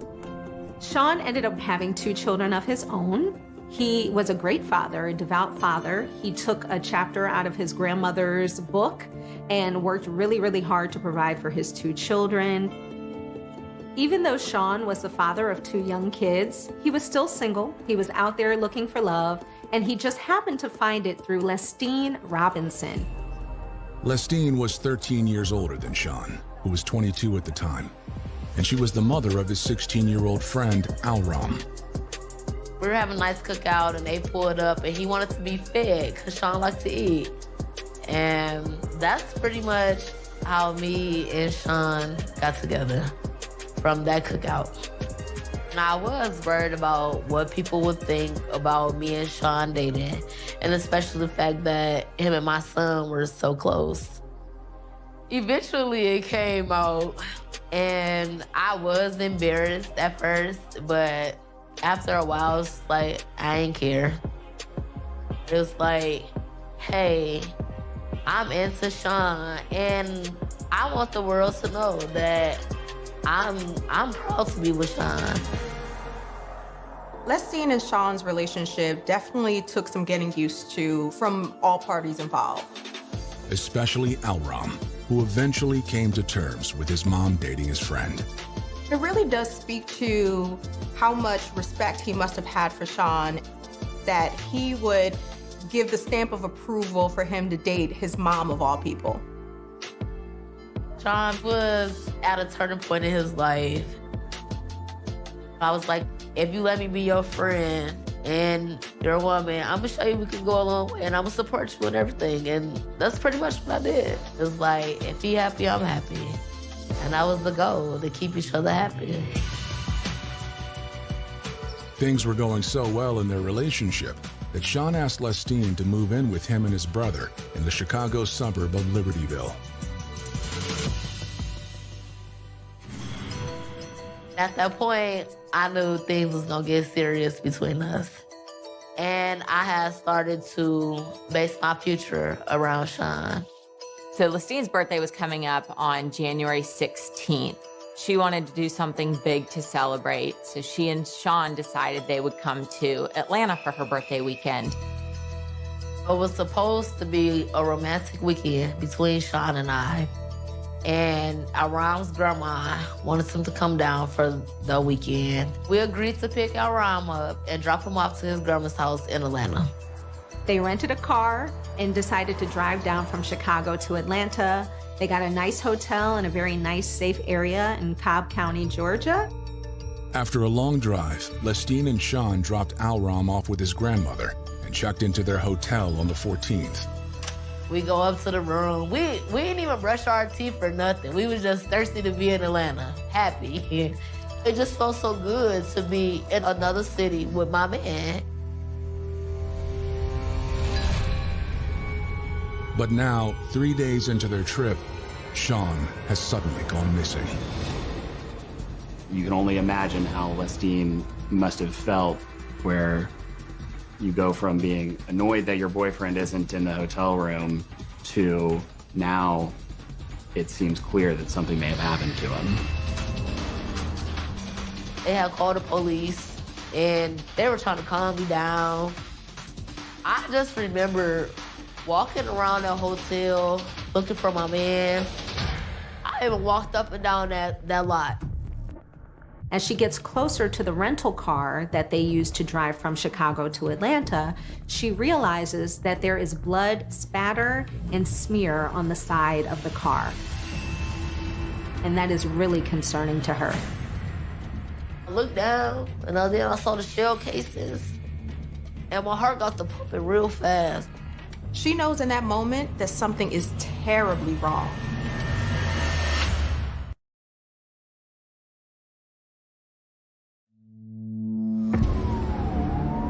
Sean ended up having 2 children of his own. He was a great father, a devout father. He took a chapter out of his grandmother's book and worked really, really hard to provide for his 2 children. Even though Sean was the father of 2 young kids, he was still single. He was out there looking for love, and he just happened to find it through Lestine Robinson. Lestine was 13 years older than Sean, who was 22 at the time, and she was the mother of his 16-year-old friend, Alram. We were having a nice cookout, and they pulled up, and he wanted to be fed because Sean liked to eat. And that's pretty much how me and Sean got together, from that cookout. And I was worried about what people would think about me and Sean dating, and especially the fact that him and my son were so close. Eventually it came out, and I was embarrassed at first, but after a while, it's like, I ain't care. It was like, hey, I'm into Sean, and I want the world to know that I'm proud to be with Sean. Lestine and Sean's relationship definitely took some getting used to from all parties involved. Especially Alram, who eventually came to terms with his mom dating his friend. It really does speak to how much respect he must have had for Sean, that he would give the stamp of approval for him to date his mom of all people. Sean was at a turning point in his life. I was like, if you let me be your friend and you're a woman, I'm gonna show you we can go a long way and I'm gonna support you and everything. And that's pretty much what I did. It's like, if he happy, I'm happy. And that was the goal, to keep each other happy. Things were going so well in their relationship that Sean asked Lestine to move in with him and his brother in the Chicago suburb of Libertyville. At that point, I knew things was gonna get serious between us. And I had started to base my future around Sean. So Lestine's birthday was coming up on January 16th. She wanted to do something big to celebrate, so she and Sean decided they would come to Atlanta for her birthday weekend. It was supposed to be a romantic weekend between Sean and I. And Aram's grandma wanted him to come down for the weekend. We agreed to pick Aram up and drop him off to his grandma's house in Atlanta. They rented a car and decided to drive down from Chicago to Atlanta. They got a nice hotel in a very nice, safe area in Cobb County, Georgia. After a long drive, Lestine and Sean dropped Alram off with his grandmother and checked into their hotel on the 14th. We go up to the room. We didn't even brush our teeth or nothing. We was just thirsty to be in Atlanta, happy. It just felt so good to be in another city with my man. But now, 3 days into their trip, Sean has suddenly gone missing. You can only imagine how Lestine must have felt, where you go from being annoyed that your boyfriend isn't in the hotel room to now it seems clear that something may have happened to him. They had called the police and they were trying to calm me down. I just remember walking around the hotel looking for my man. I even walked up and down that lot. As she gets closer to the rental car that they used to drive from Chicago to Atlanta, she realizes that there is blood spatter and smear on the side of the car. And that is really concerning to her. I looked down and then I saw the shell cases and my heart got to pumping real fast. She knows in that moment that something is terribly wrong.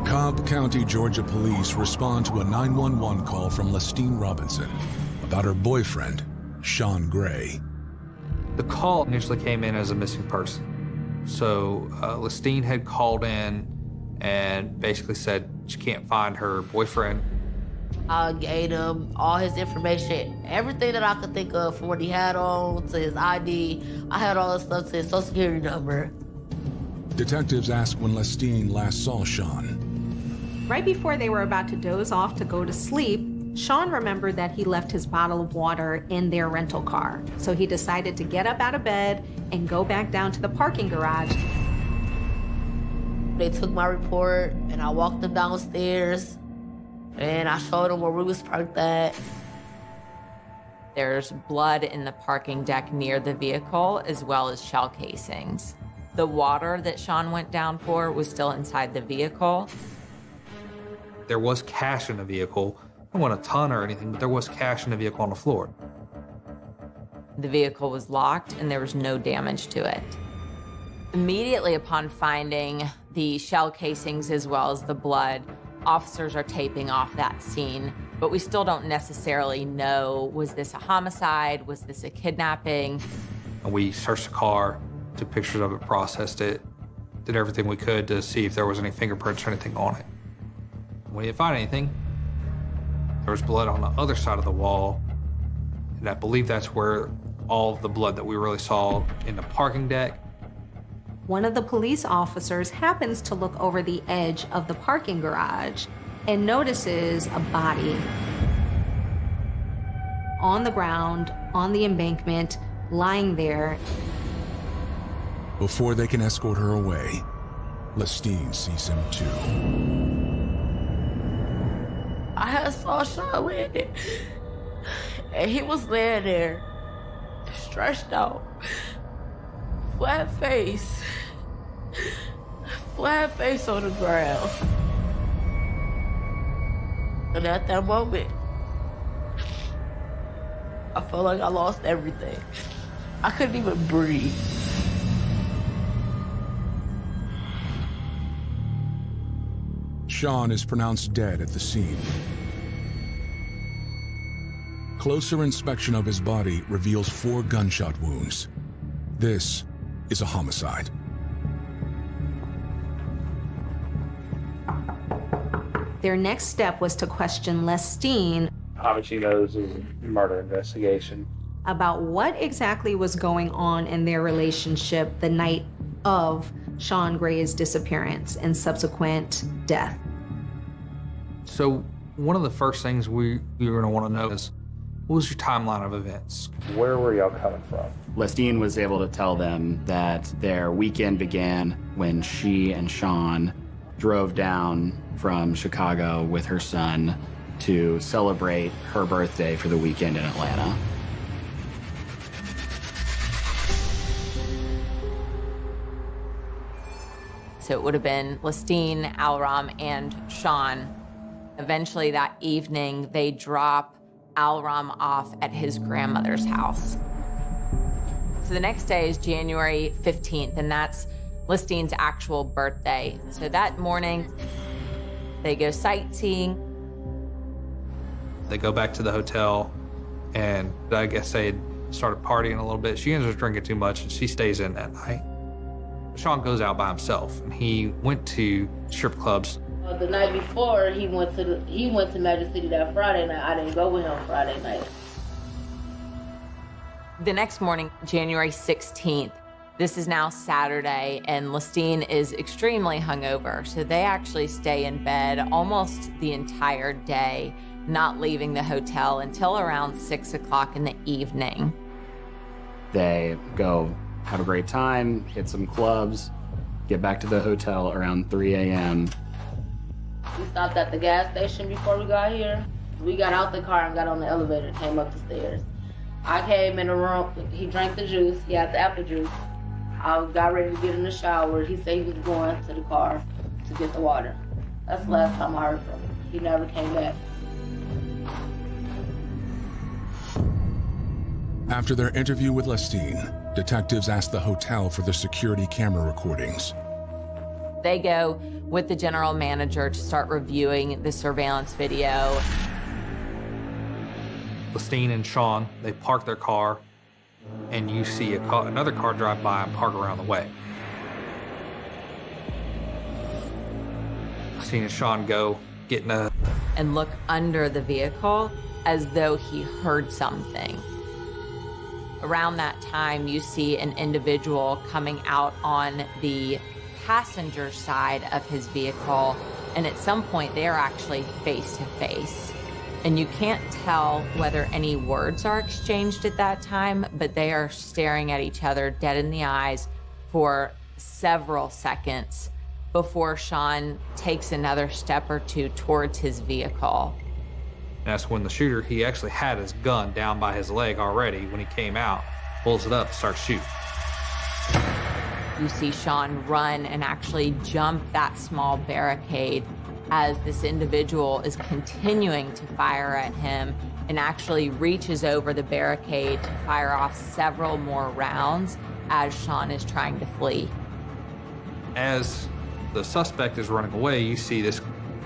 Cobb County, Georgia police respond to a 911 call from Lestine Robinson about her boyfriend, Sean Gray. The call initially came in as a missing person. So Lestine had called in and basically said she can't find her boyfriend. I gave him all his information, everything that I could think of, from what he had on to his ID. I had all this stuff to his social security number. Detectives asked when Lestine last saw Sean. Right before they were about to doze off to go to sleep, Sean remembered that he left his bottle of water in their rental car. So he decided to get up out of bed and go back down to the parking garage. They took my report and I walked them downstairs and I showed them where we was parked at. There's blood in the parking deck near the vehicle, as well as shell casings. The water that Sean went down for was still inside the vehicle. There was cash in the vehicle. I don't want a ton or anything, but there was cash in the vehicle on the floor. The vehicle was locked and there was no damage to it. Immediately upon finding the shell casings as well as the blood, officers are taping off that scene, but we still don't necessarily know, was this a homicide? Was this a kidnapping? And we searched the car, took pictures of it, processed it, did everything we could to see if there was any fingerprints or anything on it. We didn't find anything. There was blood on the other side of the wall, and I believe that's where all of the blood that we really saw in the parking deck. One of the police officers happens to look over the edge of the parking garage and notices a body on the ground, on the embankment, lying there. Before they can escort her away, Lestine sees him too. I had saw Sean laying there, and he was laying there, stretched out, flat face on the ground. And at that moment, I felt like I lost everything. I couldn't even breathe. Sean is pronounced dead at the scene. Closer inspection of his body reveals 4 gunshot wounds. This is a homicide. Their next step was to question Lestine Obviously knows is a murder investigation. about what exactly was going on in their relationship the night of Sean Gray's disappearance and subsequent death. So one of the first things you're going to want to know is, what was your timeline of events? Where were y'all coming from? Lestine was able to tell them that their weekend began when she and Sean drove down from Chicago with her son to celebrate her birthday for the weekend in Atlanta. So it would have been Lestine, Alram, and Sean. Eventually that evening, they drop Alram off at his grandmother's house. So the next day is January 15th, and that's Lestine's actual birthday. So that morning, they go sightseeing. They go back to the hotel, and I guess they had started partying a little bit. She ends up drinking too much, and she stays in that night. Sean goes out by himself, and he went to strip clubs. The night before, he went to Magic City that Friday night. I didn't go with him Friday night. The next morning, January 16th, this is now Saturday, and Lestine is extremely hungover. So they actually stay in bed almost the entire day, not leaving the hotel until around 6 o'clock in the evening. They go have a great time, hit some clubs, get back to the hotel around 3 a.m. We stopped at the gas station before we got here. We got out the car and got on the elevator, came up the stairs. I came in the room, he drank the juice, he had the apple juice. I got ready to get in the shower. He said he was going to the car to get the water. That's the last time I heard from him. He never came back. After their interview with Lestine, detectives asked the hotel for the security camera recordings. They go with the general manager to start reviewing the surveillance video. Lestine and Sean, they park their car, and you see another car drive by and park around the way. Lestine and Sean go get in a... and look under the vehicle as though he heard something. Around that time, you see an individual coming out on the passenger side of his vehicle, and at some point they are actually face to face. And you can't tell whether any words are exchanged at that time, but they are staring at each other dead in the eyes for several seconds before Sean takes another step or two towards his vehicle. That's when the shooter, he actually had his gun down by his leg already. When he came out, pulls it up, starts shooting. You see Sean run and actually jump that small barricade as this individual is continuing to fire at him and actually reaches over the barricade to fire off several more rounds as Sean is trying to flee. As the suspect is running away, you see this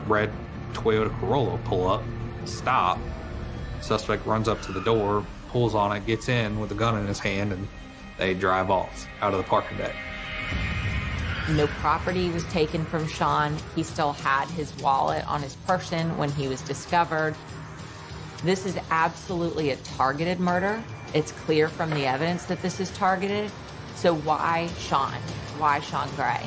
red Toyota Corolla pull up, stop. Suspect runs up to the door, pulls on it, gets in with a gun in his hand, and they drive off out of the parking deck. No property was taken from Sean. He still had his wallet on his person when he was discovered. This is absolutely a targeted murder. It's clear from the evidence that this is targeted. So why Sean? Why Sean Gray?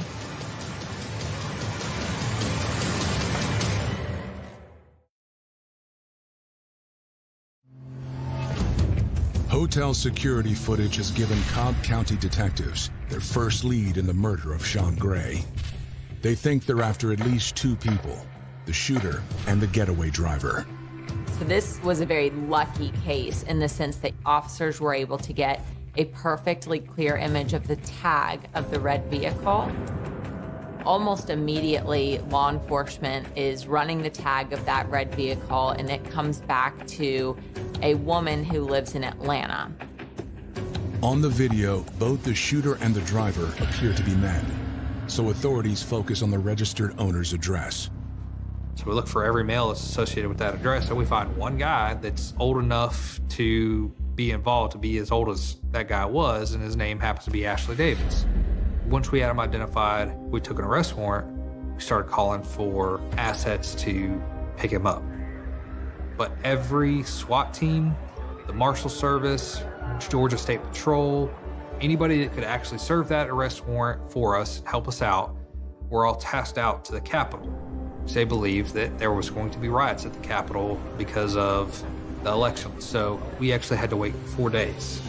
Hotel security footage has given Cobb County detectives their first lead in the murder of Sean Gray. They think they're after at least two people, the shooter and the getaway driver. So this was a very lucky case in the sense that officers were able to get a perfectly clear image of the tag of the red vehicle. Almost immediately, law enforcement is running the tag of that red vehicle, and it comes back to a woman who lives in Atlanta. On the video, both the shooter and the driver appear to be men, so authorities focus on the registered owner's address. So we look for every male that's associated with that address, and we find one guy that's old enough to be involved, to be as old as that guy was, and his name happens to be Ashley Davis. Once we had him identified, we took an arrest warrant. We started calling for assets to pick him up. But every SWAT team, the Marshal Service, Georgia State Patrol, anybody that could actually serve that arrest warrant for us, help us out, were all tasked out to the Capitol. They believed that there was going to be riots at the Capitol because of the election. So we actually had to wait 4 days.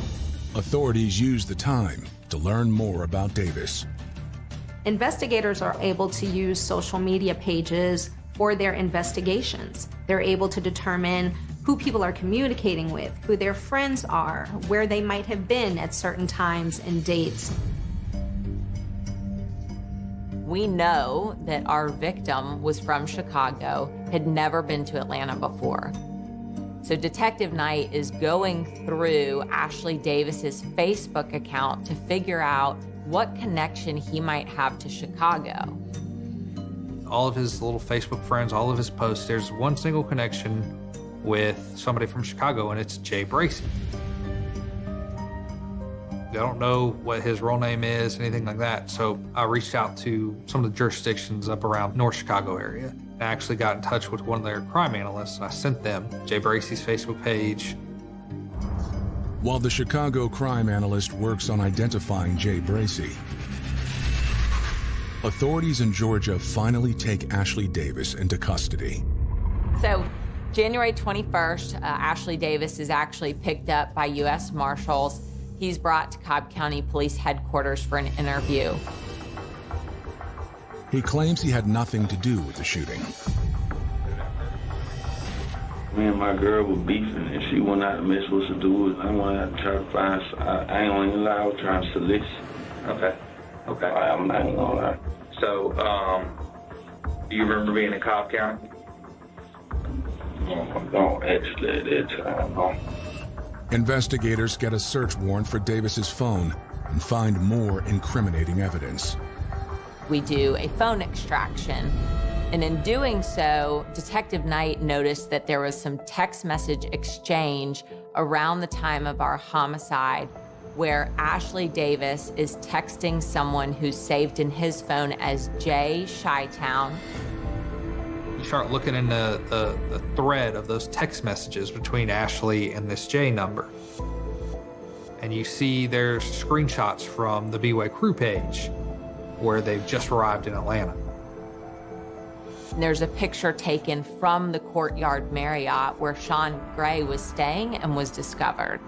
Authorities used the time to learn more about Davis. Investigators are able to use social media pages for their investigations. They're able to determine who people are communicating with, who their friends are, where they might have been at certain times and dates. We know that our victim was from Chicago, had never been to Atlanta before. So Detective Knight is going through Ashley Davis's Facebook account to figure out what connection he might have to Chicago. All of his little Facebook friends, all of his posts, there's one single connection with somebody from Chicago, and it's Jay Bracey. I don't know what his real name is, anything like that. So I reached out to some of the jurisdictions up around North Chicago area. I actually got in touch with one of their crime analysts. I sent them Jay Bracey's Facebook page. While the Chicago crime analyst works on identifying Jay Bracey, authorities in Georgia finally take Ashley Davis into custody. So January 21st, Ashley Davis is actually picked up by U.S. Marshals. He's brought to Cobb County Police Headquarters for an interview. He claims he had nothing to do with the shooting. Me and my girl were beefing, and she went out to me supposed to do it. I went out to try to find, I ain't gonna lie, I was trying to solicit. Okay. I'm not gonna lie. So, do you remember being in Cobb County? Don't actually at that time, no. Investigators get a search warrant for Davis's phone and find more incriminating evidence. We do a phone extraction, and in doing so, Detective Knight noticed that there was some text message exchange around the time of our homicide where Ashley Davis is texting someone who's saved in his phone as Jay Chi-Town. You start looking in the thread of those text messages between Ashley and this Jay number. And you see there's screenshots from the B-Way crew page where they've just arrived in Atlanta. There's a picture taken from the Courtyard Marriott where Sean Gray was staying and was discovered.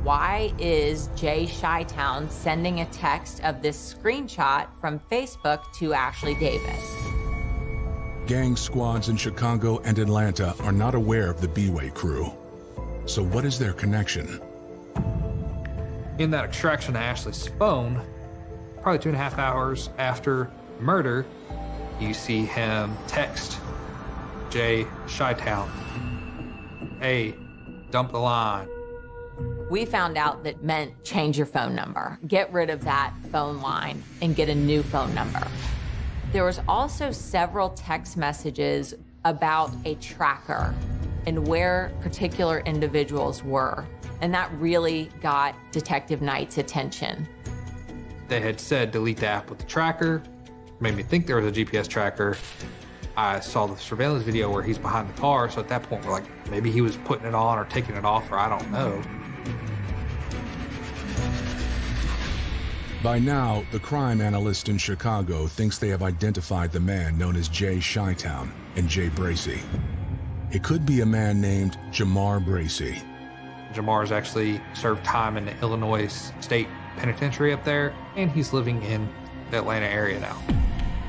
Why is Jay Chi-Town sending a text of this screenshot from Facebook to Ashley Davis? Gang squads in Chicago and Atlanta are not aware of the B-Way crew. So what is their connection? In that extraction of Ashley's phone, probably 2.5 hours after murder, you see him text Jay Chi-Town, "Hey, dump the line." We found out that meant change your phone number. Get rid of that phone line and get a new phone number. There was also several text messages about a tracker and where particular individuals were. And that really got Detective Knight's attention. They had said delete the app with the tracker. Made me think there was a GPS tracker. I saw the surveillance video where he's behind the car, so at that point we're like, maybe he was putting it on or taking it off, or I don't know. By now, the crime analyst in Chicago thinks they have identified the man known as Jay Chi-Town and Jay Bracy. It could be a man named Jamar Bracy. Jamar's actually served time in the Illinois State Penitentiary up there, and he's living in the Atlanta area now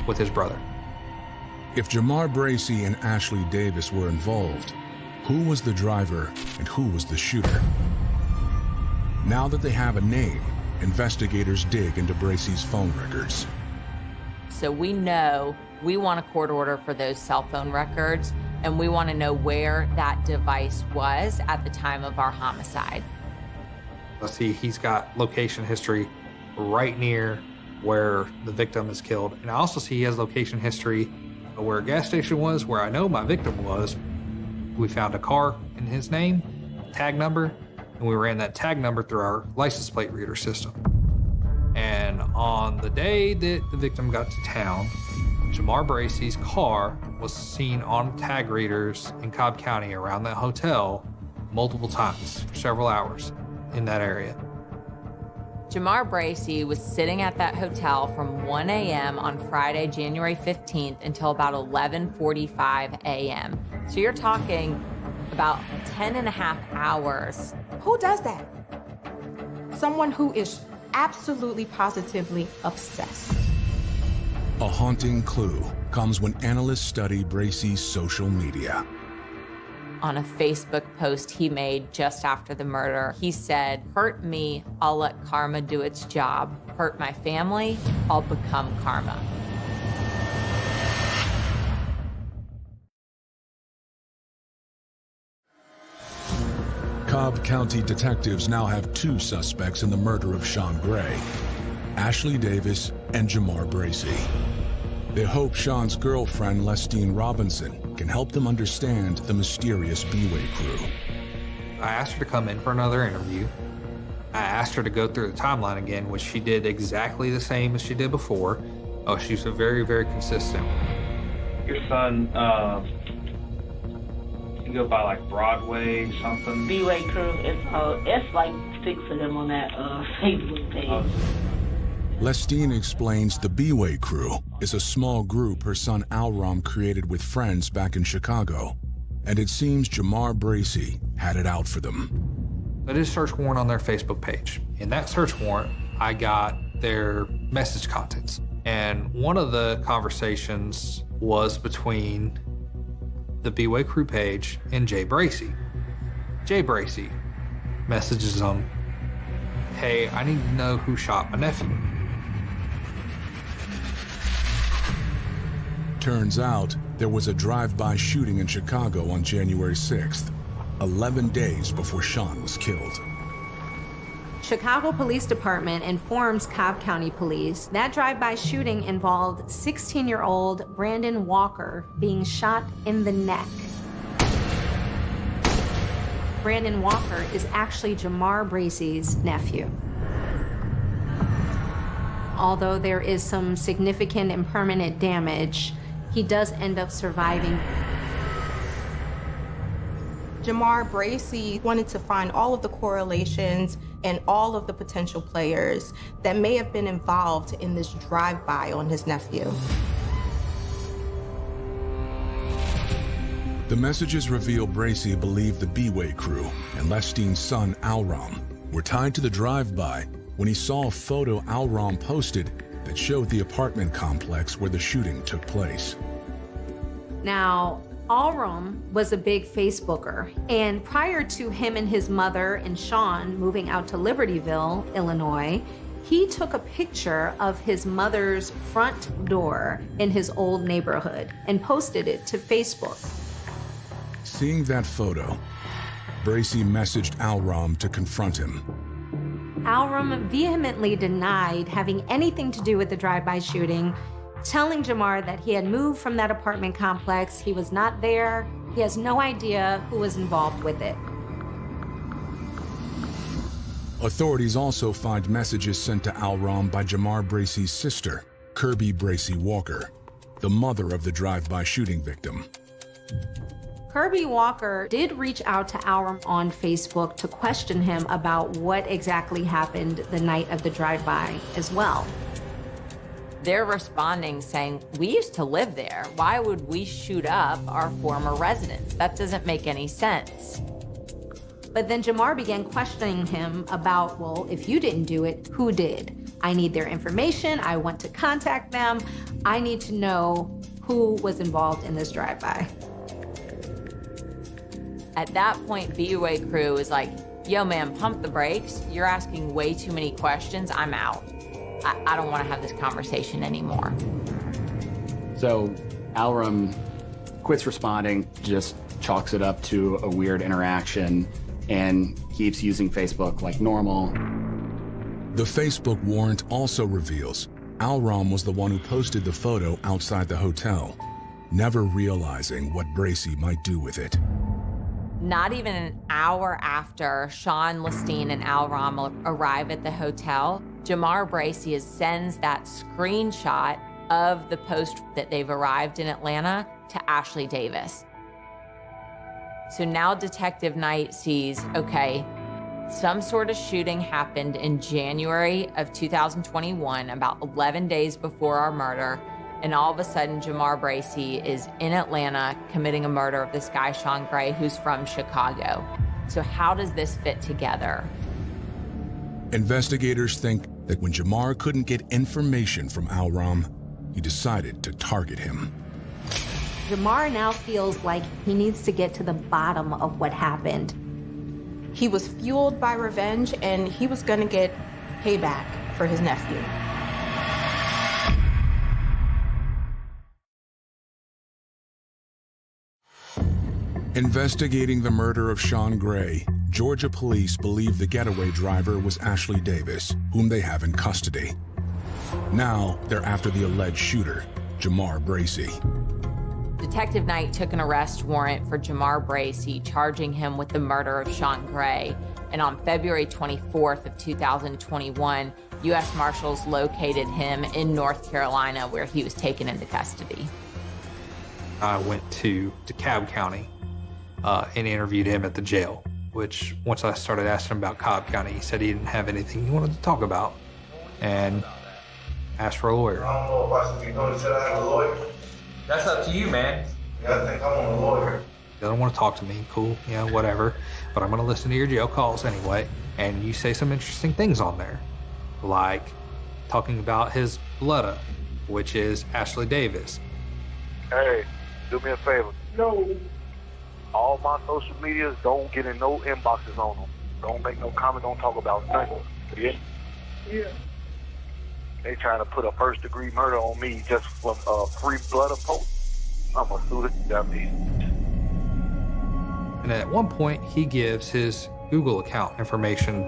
with his brother. If Jamar Bracy and Ashley Davis were involved, who was the driver and who was the shooter? Now that they have a name, investigators dig into Bracy's phone records. So we know we want a court order for those cell phone records, and we want to know where that device was at the time of our homicide. Let's see, he's got location history right near where the victim is killed. And I also see he has location history where a gas station was, where I know my victim was. We found a car in his name, tag number, and we ran that tag number through our license plate reader system. And on the day that the victim got to town, Jamar Bracy's car was seen on tag readers in Cobb County around that hotel multiple times for several hours in that area. Jamar Bracy was sitting at that hotel from 1 a.m. on Friday, January 15th until about 11:45 a.m. So you're talking about 10 and a half hours. Who does that? Someone who is absolutely positively obsessed. A haunting clue comes when analysts study Bracy's social media. On a Facebook post he made just after the murder, he said, "Hurt me, I'll let karma do its job. Hurt my family, I'll become karma." Cobb County detectives now have two suspects in the murder of Sean Gray, Ashley Davis and Jamar Bracy. They hope Sean's girlfriend, Lestine Robinson, can help them understand the mysterious B-Way crew. I asked her to come in for another interview. I asked her to go through the timeline again, which she did exactly the same as she did before. Oh, she's very, very consistent. Your son, you go by like Broadway something? B-Way crew, it's like 6 of them on that Facebook page. Lestine explains the B-Way crew is a small group her son Alram created with friends back in Chicago, and it seems Jamar Bracy had it out for them. I did a search warrant on their Facebook page. In that search warrant, I got their message contents. And one of the conversations was between the B-Way crew page and Jay Bracy. Jay Bracy messages them, "Hey, I need to know who shot my nephew." Turns out there was a drive-by shooting in Chicago on January 6th, 11 days before Sean was killed. Chicago Police Department informs Cobb County Police that drive-by shooting involved 16-year-old Brandon Walker being shot in the neck. Brandon Walker is actually Jamar Bracy's nephew. Although there is some significant and permanent damage, he does end up surviving. Jamar Bracy wanted to find all of the correlations and all of the potential players that may have been involved in this drive-by on his nephew. The messages reveal Bracy believed the B-Way crew and Lestine's son Alram were tied to the drive-by when he saw a photo Alram posted that showed the apartment complex where the shooting took place. Now, Alram was a big Facebooker, and prior to him and his mother and Sean moving out to Libertyville, Illinois, he took a picture of his mother's front door in his old neighborhood and posted it to Facebook. Seeing that photo, Bracy messaged Alram to confront him. Alram vehemently denied having anything to do with the drive-by shooting, telling Jamar that he had moved from that apartment complex, he was not there, he has no idea who was involved with it. Authorities also find messages sent to Alram by Jamar Bracy's sister, Kirby Bracy Walker. the mother of the drive-by shooting victim. Kirby Walker did reach out to Alram on Facebook to question him about what exactly happened the night of the drive-by as well. They're responding saying, we used to live there. Why would we shoot up our former residence? That doesn't make any sense. But then Jamar began questioning him about, well, if you didn't do it, who did? I need their information. I want to contact them. I need to know who was involved in this drive-by. At that point, BUA crew is like, yo, man, pump the brakes. You're asking way too many questions. I'm out. I don't want to have this conversation anymore. So Alram quits responding, just chalks it up to a weird interaction, and keeps using Facebook like normal. The Facebook warrant also reveals Alram was the one who posted the photo outside the hotel, never realizing what Bracey might do with it. Not even an hour after Sean, Lestine, and Alram arrive at the hotel, Jamar Bracey sends that screenshot of the post that they've arrived in Atlanta to Ashley Davis. So now Detective Knight sees, okay, some sort of shooting happened in January of 2021, about 11 days before our murder, and all of a sudden Jamar Bracey is in Atlanta committing a murder of this guy, Sean Gray, who's from Chicago. So how does this fit together? Investigators think that when Jamar couldn't get information from Alram, he decided to target him. Jamar now feels like he needs to get to the bottom of what happened. He was fueled by revenge, and he was gonna get payback for his nephew. Investigating the murder of Sean Gray, Georgia police believe the getaway driver was Ashley Davis, whom they have in custody. Now, they're after the alleged shooter, Jamar Bracey. Detective Knight took an arrest warrant for Jamar Bracey, charging him with the murder of Sean Gray. And on February 24th of 2021, U.S. Marshals located him in North Carolina, where he was taken into custody. I went to DeKalb County and interviewed him at the jail, which once I started asking him about Cobb County, he said he didn't have anything he wanted to talk about and asked for a lawyer. I don't know if I should be going to have a lawyer. That's up to you, man. I think I want a lawyer. He doesn't want to talk to me, cool, whatever. But I'm going to listen to your jail calls anyway. And you say some interesting things on there, like talking about his blood, which is Ashley Davis. Hey, do me a favor. No. All my social medias, don't get in no inboxes on them. Don't make no comment, don't talk about nothing. Yeah? Yeah. They trying to put a first-degree murder on me just from free blood of post. I'm gonna sue the damn piece. And at one point, he gives his Google account information.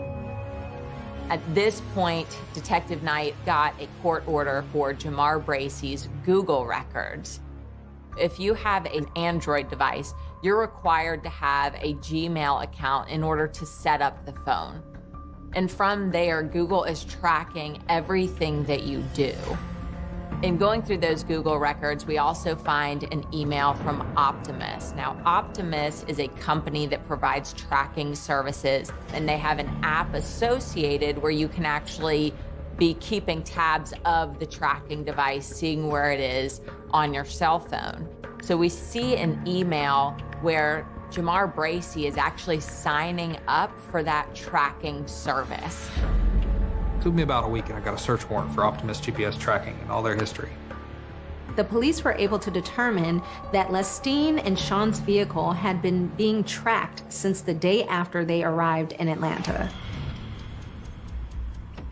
At this point, Detective Knight got a court order for Jamar Bracey's Google records. If you have an Android device, you're required to have a Gmail account in order to set up the phone. And from there, Google is tracking everything that you do. In going through those Google records, we also find an email from Optimus. Now, Optimus is a company that provides tracking services, and they have an app associated where you can actually be keeping tabs of the tracking device, seeing where it is on your cell phone. So we see an email where Jamar Bracey is actually signing up for that tracking service. It took me about a week and I got a search warrant for Optimus GPS tracking and all their history. The police were able to determine that Lestine and Sean's vehicle had been being tracked since the day after they arrived in Atlanta.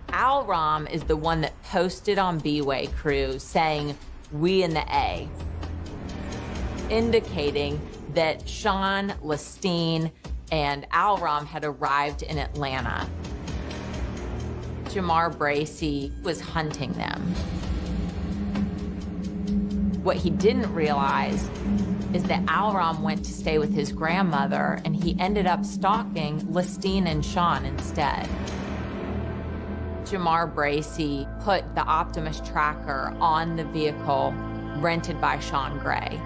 Alram is the one that posted on B-Way Crew saying, "We in the A," indicating that Sean, Lestine, and Alram had arrived in Atlanta. Jamar Bracey was hunting them. What he didn't realize is that Alram went to stay with his grandmother and he ended up stalking Lestine and Sean instead. Jamar Bracey put the Optimus tracker on the vehicle rented by Sean Gray.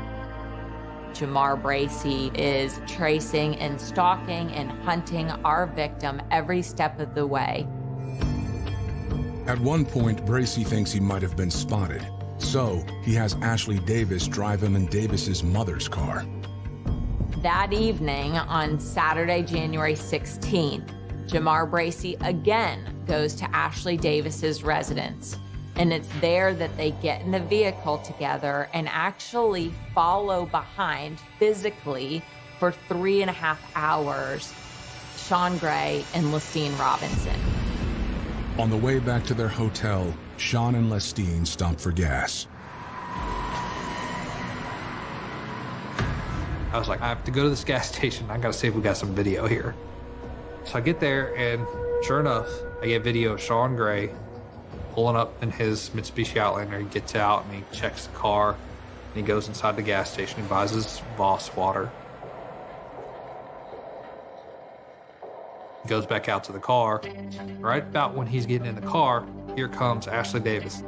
Jamar Bracey is tracing and stalking and hunting our victim every step of the way. At one point, Bracey thinks he might have been spotted, so he has Ashley Davis drive him in Davis's mother's car. That evening, on Saturday, January 16th, Jamar Bracey again goes to Ashley Davis's residence. And it's there that they get in the vehicle together and actually follow behind physically for 3.5 hours Sean Gray and Lestine Robinson. On the way back to their hotel, Sean and Lestine stop for gas. I was like, I have to go to this gas station. I gotta see if we got some video here. So I get there, and sure enough, I get video of Sean Gray pulling up in his Mitsubishi Outlander. He gets out and he checks the car, and he goes inside the gas station. He buys his Voss water. He goes back out to the car. Right about when he's getting in the car, here comes Ashley Davis.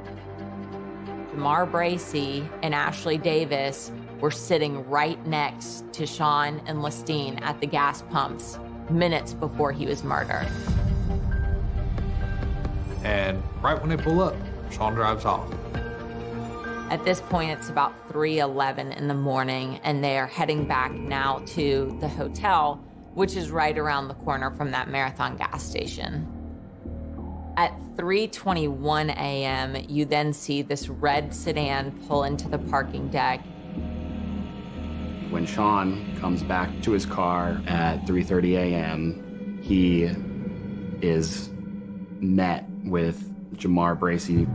Jamar Bracey and Ashley Davis were sitting right next to Sean and Lestine at the gas pumps minutes before he was murdered. And right when they pull up, Sean drives off. At this point, it's about 3:11 in the morning, and they are heading back now to the hotel, which is right around the corner from that Marathon gas station. At 3:21 a.m., you then see this red sedan pull into the parking deck. When Sean comes back to his car at 3:30 a.m., he is met with Jamar Bracey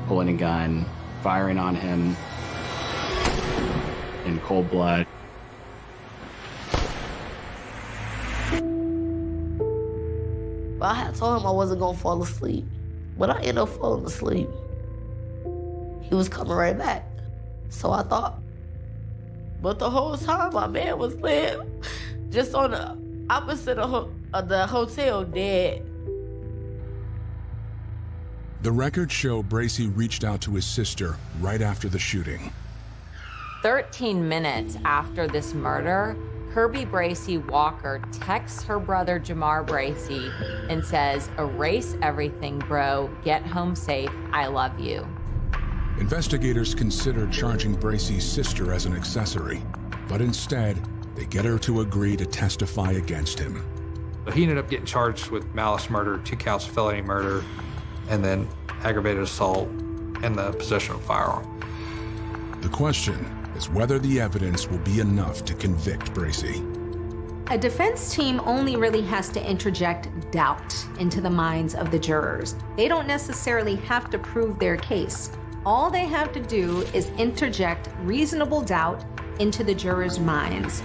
pulling a gun, firing on him in cold blood. I had told him I wasn't gonna fall asleep, but I ended up falling asleep. He was coming right back, so I thought. But the whole time, my man was laying just on the opposite of the hotel, dead. The records show Bracey reached out to his sister right after the shooting. 13 minutes after this murder, Kirby Bracey Walker texts her brother Jamar Bracey and says, "Erase everything, bro. Get home safe. I love you." Investigators considered charging Bracey's sister as an accessory, but instead, they get her to agree to testify against him. So he ended up getting charged with malice murder, 2 counts of felony murder, and then aggravated assault and the possession of a firearm. The question is whether the evidence will be enough to convict Bracey. A defense team only really has to interject doubt into the minds of the jurors. They don't necessarily have to prove their case. All they have to do is interject reasonable doubt into the jurors' minds.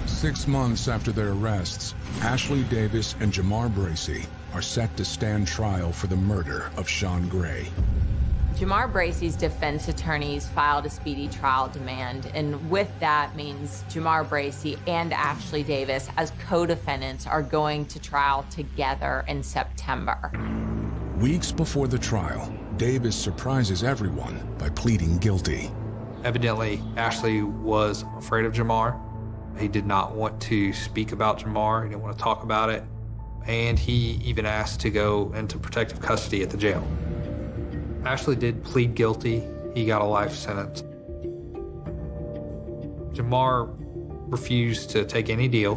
Six months after their arrests, Ashley Davis and Jamar Bracey are set to stand trial for the murder of Sean Gray. Jamar Bracey's defense attorneys filed a speedy trial demand, and with that means Jamar Bracey and Ashley Davis as co-defendants are going to trial together in September. Weeks before the trial, Davis surprises everyone by pleading guilty. Evidently, Ashley was afraid of Jamar. He did not want to speak about Jamar. He didn't want to talk about it. And he even asked to go into protective custody at the jail. Ashley did plead guilty. He got a life sentence. Jamar refused to take any deal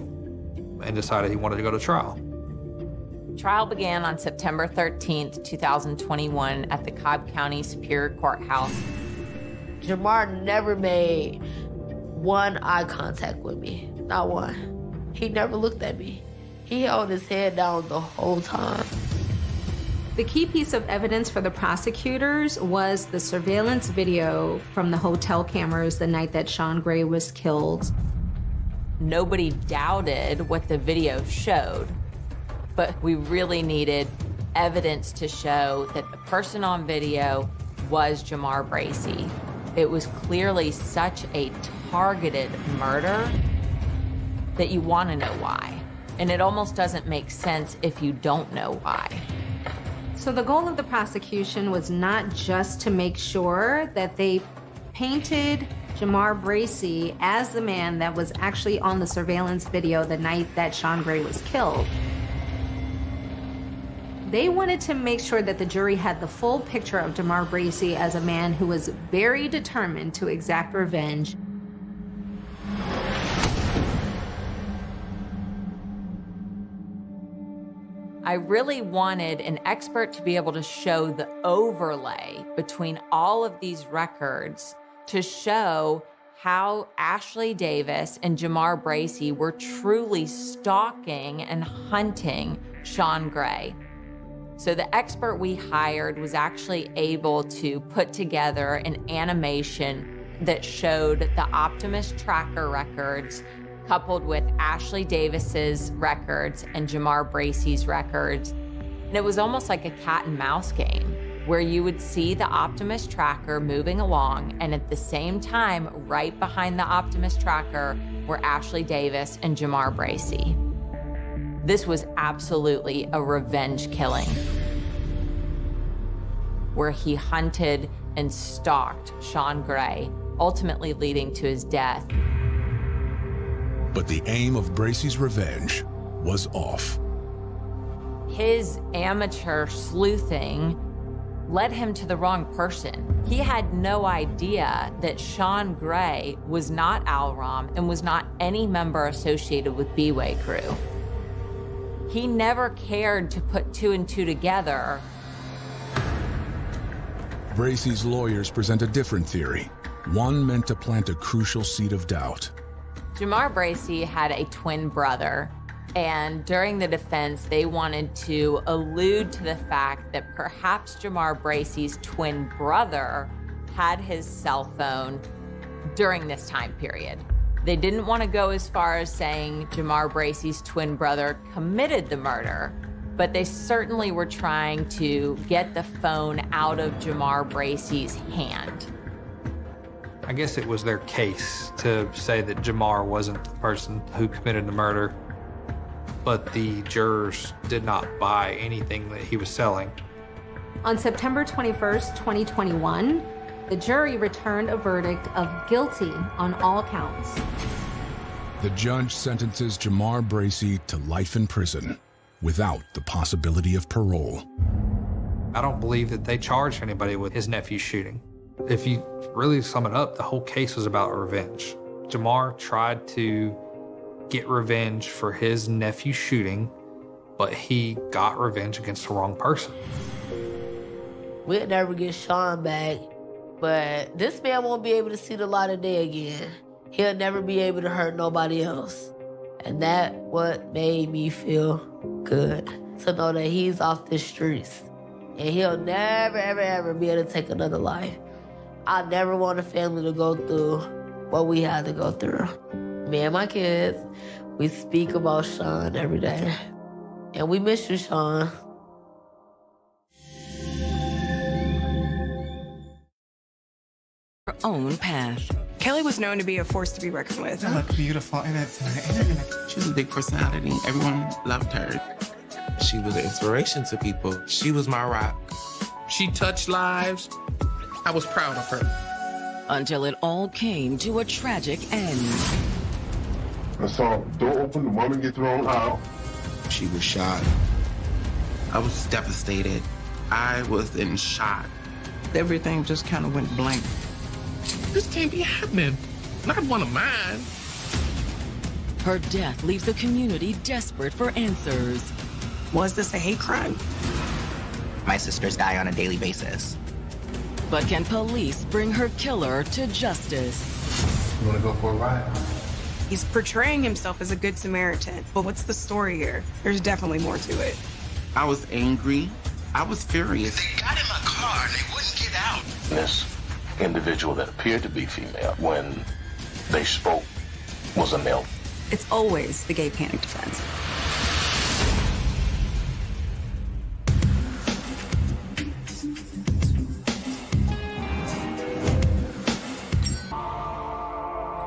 and decided he wanted to go to trial. Trial began on September 13th, 2021 at the Cobb County Superior Courthouse. Jamar never made one eye contact with me, not one. He never looked at me. He held his head down the whole time. The key piece of evidence for the prosecutors was the surveillance video from the hotel cameras the night that Sean Gray was killed. Nobody doubted what the video showed, but we really needed evidence to show that the person on video was Jamar Bracey. It was clearly such a targeted murder that you want to know why. And it almost doesn't make sense if you don't know why. So the goal of the prosecution was not just to make sure that they painted Jamar Bracey as the man that was actually on the surveillance video the night that Sean Gray was killed. They wanted to make sure that the jury had the full picture of Jamar Bracey as a man who was very determined to exact revenge. I really wanted an expert to be able to show the overlay between all of these records to show how Ashley Davis and Jamar Bracey were truly stalking and hunting Sean Gray. So the expert we hired was actually able to put together an animation that showed the Optimus tracker records coupled with Ashley Davis's records and Jamar Bracey's records. And it was almost like a cat and mouse game where you would see the Optimus tracker moving along, and at the same time, right behind the Optimus tracker were Ashley Davis and Jamar Bracey. This was absolutely a revenge killing where he hunted and stalked Sean Gray, ultimately leading to his death. But the aim of Bracey's revenge was off. His amateur sleuthing led him to the wrong person. He had no idea that Sean Gray was not Al Rom and was not any member associated with B-Way crew. He never cared to put two and two together. Bracey's lawyers present a different theory, one meant to plant a crucial seed of doubt. Jamar Bracey had a twin brother, and during the defense, they wanted to allude to the fact that perhaps Jamar Bracey's twin brother had his cell phone during this time period. They didn't want to go as far as saying Jamar Bracey's twin brother committed the murder, but they certainly were trying to get the phone out of Jamar Bracey's hand. I guess it was their case to say that Jamar wasn't the person who committed the murder, but the jurors did not buy anything that he was selling. On September 21st, 2021, the jury returned a verdict of guilty on all counts. The judge sentences Jamar Bracey to life in prison without the possibility of parole. I don't believe that they charged anybody with his nephew's shooting. If you really sum it up, the whole case was about revenge. Jamar tried to get revenge for his nephew's shooting, but he got revenge against the wrong person. We'll never get Sean back, but this man won't be able to see the light of day again. He'll never be able to hurt nobody else. And that's what made me feel good, to know that he's off the streets. And he'll never, ever, ever be able to take another life. I never want a family to go through what we had to go through. Me and my kids, we speak about Sean every day. And we miss you, Sean. Her own path. Kelly was known to be a force to be reckoned with. You look beautiful in it tonight. She was a big personality. Everyone loved her. She was an inspiration to people. She was my rock. She touched lives. I was proud of her. Until it all came to a tragic end. I saw the door open, the woman get thrown out. She was shot. I was devastated. I was in shock. Everything just kind of went blank. This can't be happening. Not one of mine. Her death leaves the community desperate for answers. Was this a hate crime? My sisters die on a daily basis. But can police bring her killer to justice? You want to go for a ride? He's portraying himself as a good Samaritan. But what's the story here? There's definitely more to it. I was angry. I was furious. They got in my car and they wouldn't get out. This individual that appeared to be female, when they spoke, was a male. It's always the gay panic defense.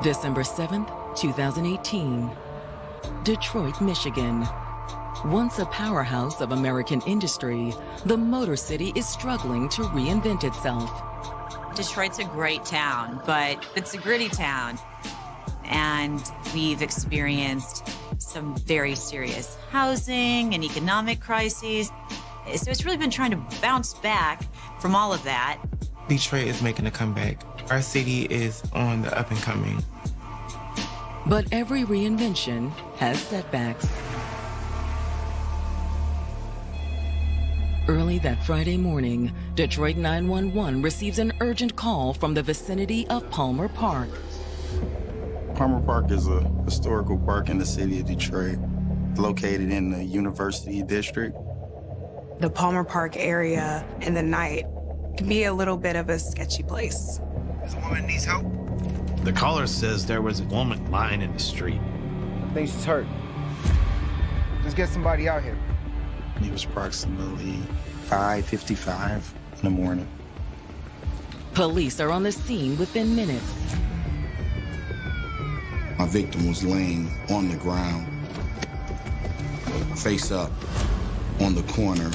December 7th, 2018. Detroit, Michigan. Once a powerhouse of American industry, the Motor City is struggling to reinvent itself. Detroit's a great town, but it's a gritty town. And we've experienced some very serious housing and economic crises. So it's really been trying to bounce back from all of that. Detroit is making a comeback. Our city is on the up and coming. But every reinvention has setbacks. Early that Friday morning, Detroit 911 receives an urgent call from the vicinity of Palmer Park. Palmer Park is a historical park in the city of Detroit, located in the University District. The Palmer Park area in the night can be a little bit of a sketchy place. This woman needs help. The caller says there was a woman lying in the street. I think she's hurt. Just get somebody out here. It was approximately 5:55 in the morning. Police are on the scene within minutes. My victim was laying on the ground, face up, on the corner.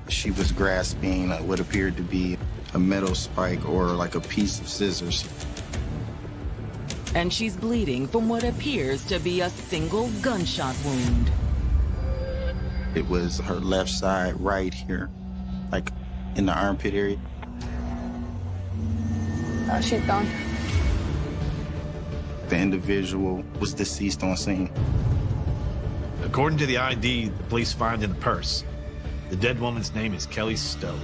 She was grasping what appeared to be a metal spike or like a piece of scissors. And she's bleeding from what appears to be a single gunshot wound. It was her left side right here, like in the armpit area. Oh, she's gone. The individual was deceased on scene. According to the ID, the police find in the purse, the dead woman's name is Kelly Stowe.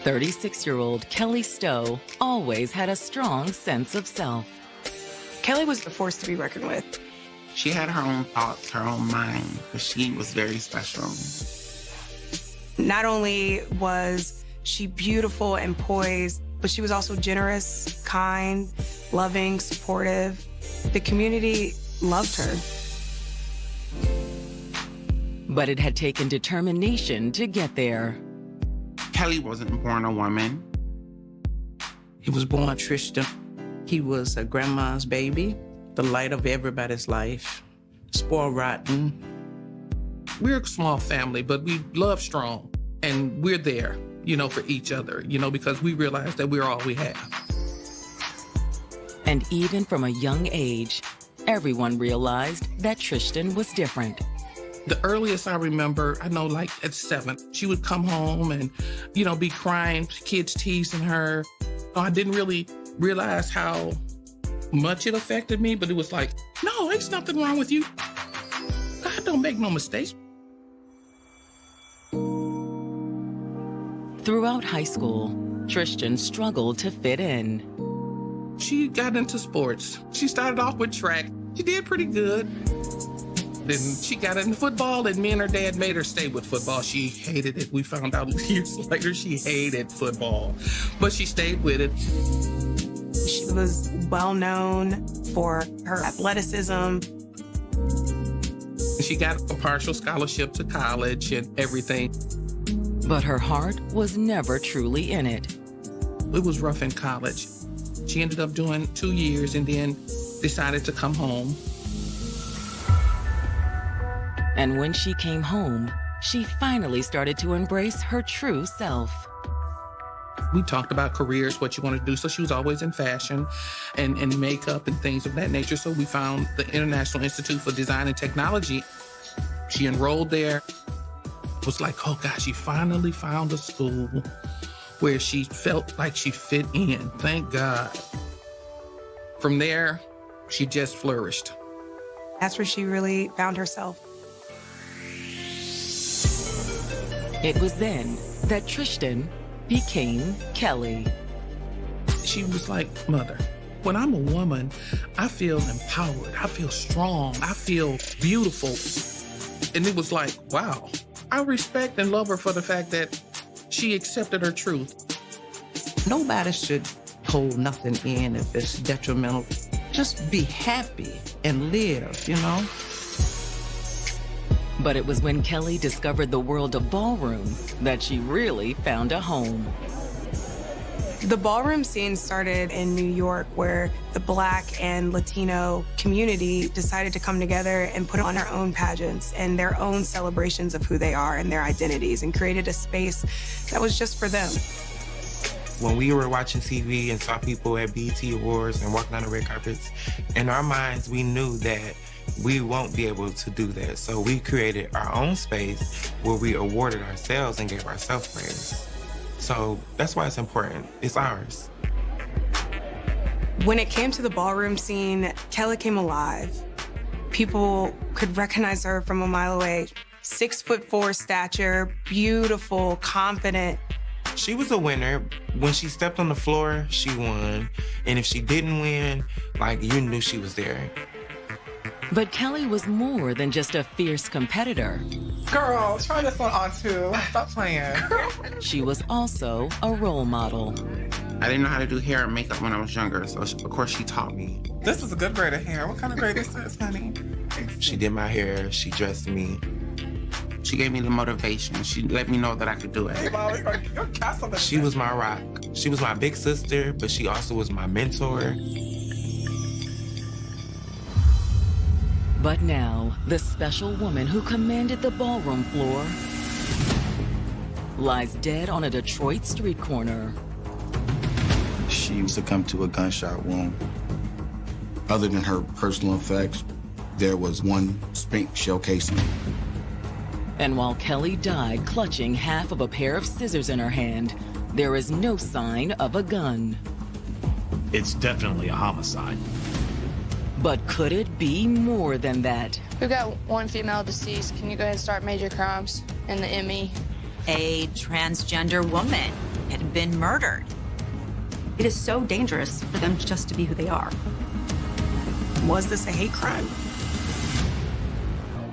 "36-year-old Kelly Stowe always had a strong sense of self. Kelly was a force to be reckoned with. She had her own thoughts, her own mind, but she was very special. Not only was she beautiful and poised, but she was also generous, kind, loving, supportive. The community loved her. But it had taken determination to get there. Kelly wasn't born a woman. He was born Tristan. He was a grandma's baby, the light of everybody's life, spoiled rotten. We're a small family, but we love strong. And we're there, for each other, because we realize that we're all we have. And even from a young age, everyone realized that Tristan was different. The earliest I remember, I know like at 7, she would come home and, be crying, kids teasing her. I didn't really realize how much it affected me, but it was like, no, there's nothing wrong with you. God don't make no mistakes. Throughout high school, Tristan struggled to fit in. She got into sports. She started off with track. She did pretty good. Then she got into football, and me and her dad made her stay with football. She hated it. We found out years later she hated football, but she stayed with it. She was well known for her athleticism. She got a partial scholarship to college and everything. But her heart was never truly in it. It was rough in college. She ended up doing 2 years and then decided to come home. And when she came home, she finally started to embrace her true self. We talked about careers, what you want to do. So she was always in fashion and makeup and things of that nature. So we found the International Institute for Design and Technology. She enrolled there. It was like, oh gosh, she finally found a school where she felt like she fit in. Thank God. From there, she just flourished. That's where she really found herself. It was then that Tristan became Kelly. She was like, Mother, when I'm a woman, I feel empowered. I feel strong. I feel beautiful. And it was like, wow. I respect and love her for the fact that she accepted her truth. Nobody should hold nothing in if it's detrimental. Just be happy and live, But it was when Kelly discovered the world of ballroom that she really found a home. The ballroom scene started in New York, where the Black and Latino community decided to come together and put on their own pageants and their own celebrations of who they are and their identities, and created a space that was just for them. When we were watching TV and saw people at BET Awards and walking on the red carpets, in our minds, we knew that we won't be able to do that. So we created our own space where we awarded ourselves and gave ourselves praise. So that's why it's important. It's ours. When it came to the ballroom scene, Kelly came alive. People could recognize her from a mile away. 6'4" stature, beautiful, confident. She was a winner. When she stepped on the floor, she won. And if she didn't win, like, you knew she was there. But Kelly was more than just a fierce competitor. Girl, try this one on too. Stop playing. She was also a role model. I didn't know how to do hair and makeup when I was younger, so of course she taught me. This is a good braid of hair. What kind of braid is this, honey? She did my hair. She dressed me. She gave me the motivation. She let me know that I could do it. She was my rock. She was my big sister, but she also was my mentor. But now, the special woman who commanded the ballroom floor lies dead on a Detroit street corner. She succumbed to a gunshot wound. Other than her personal effects, there was one spent shell casing. And while Kelly died clutching half of a pair of scissors in her hand, there is no sign of a gun. It's definitely a homicide. But could it be more than that? We've got one female deceased. Can you go ahead and start major crimes in the ME? A transgender woman had been murdered. It is so dangerous for them just to be who they are. Was this a hate crime?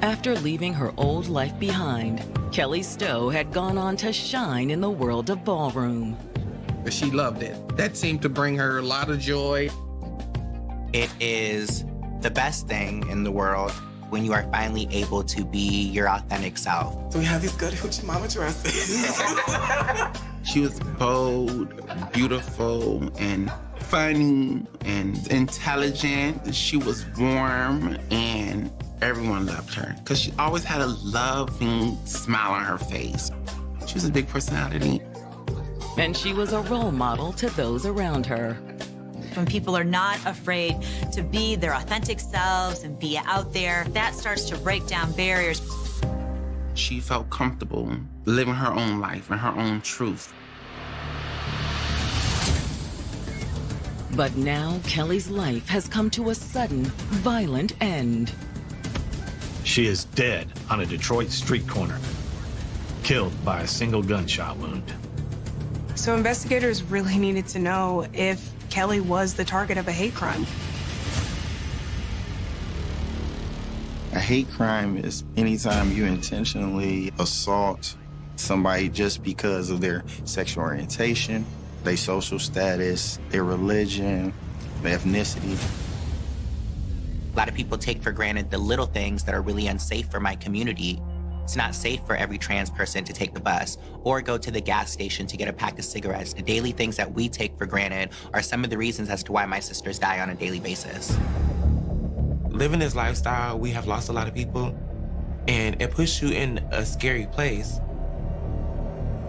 After leaving her old life behind, Kelly Stowe had gone on to shine in the world of ballroom. She loved it. That seemed to bring her a lot of joy. It is the best thing in the world when you are finally able to be your authentic self. So we have these good hoochie mama dresses. She was bold, beautiful, and funny, and intelligent. She was warm, and everyone loved her because she always had a loving smile on her face. She was a big personality. And she was a role model to those around her. When people are not afraid to be their authentic selves and be out there, that starts to break down barriers. She felt comfortable living her own life and her own truth. But now Kelly's life has come to a sudden, violent end. She is dead on a Detroit street corner, killed by a single gunshot wound. So investigators really needed to know if Kelly was the target of a hate crime. A hate crime is anytime you intentionally assault somebody just because of their sexual orientation, their social status, their religion, their ethnicity. A lot of people take for granted the little things that are really unsafe for my community. It's not safe for every trans person to take the bus or go to the gas station to get a pack of cigarettes. The daily things that we take for granted are some of the reasons as to why my sisters die on a daily basis. Living this lifestyle, we have lost a lot of people, and it puts you in a scary place.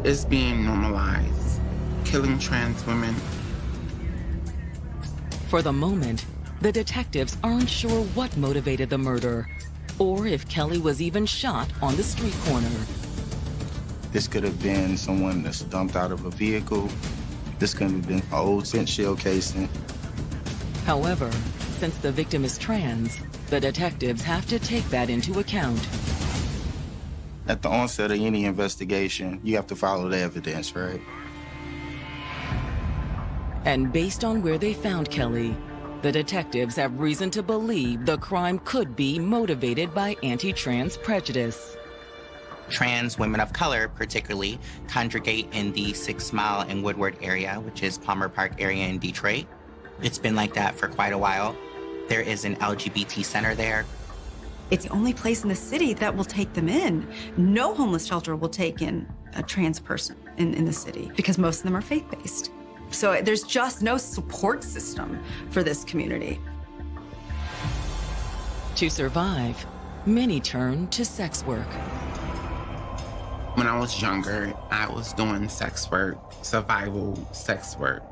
It's being normalized, killing trans women. For the moment, the detectives aren't sure what motivated the murder, or if Kelly was even shot on the street corner. This could have been someone that's dumped out of a vehicle. This could have been an old spent shell casing. However, since the victim is trans, the detectives have to take that into account. At the onset of any investigation, you have to follow the evidence, right? And based on where they found Kelly, the detectives have reason to believe the crime could be motivated by anti-trans prejudice. Trans women of color, particularly, congregate in the 6 Mile and Woodward area, which is Palmer Park area in Detroit. It's been like that for quite a while. There is an LGBT center there. It's the only place in the city that will take them in. No homeless shelter will take in a trans person in the city because most of them are faith-based. So there's just no support system for this community. To survive, many turn to sex work. When I was younger, I was doing sex work, survival sex work.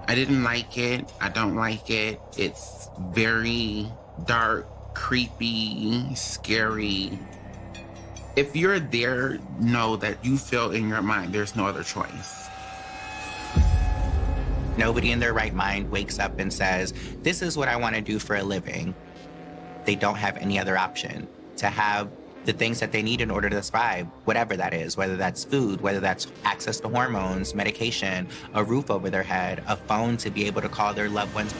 I didn't like it. I don't like it. It's very dark, creepy, scary. If you're there, know that you feel in your mind there's no other choice. Nobody in their right mind wakes up and says, this is what I want to do for a living. They don't have any other option to have the things that they need in order to survive, whatever that is, whether that's food, whether that's access to hormones, medication, a roof over their head, a phone to be able to call their loved ones.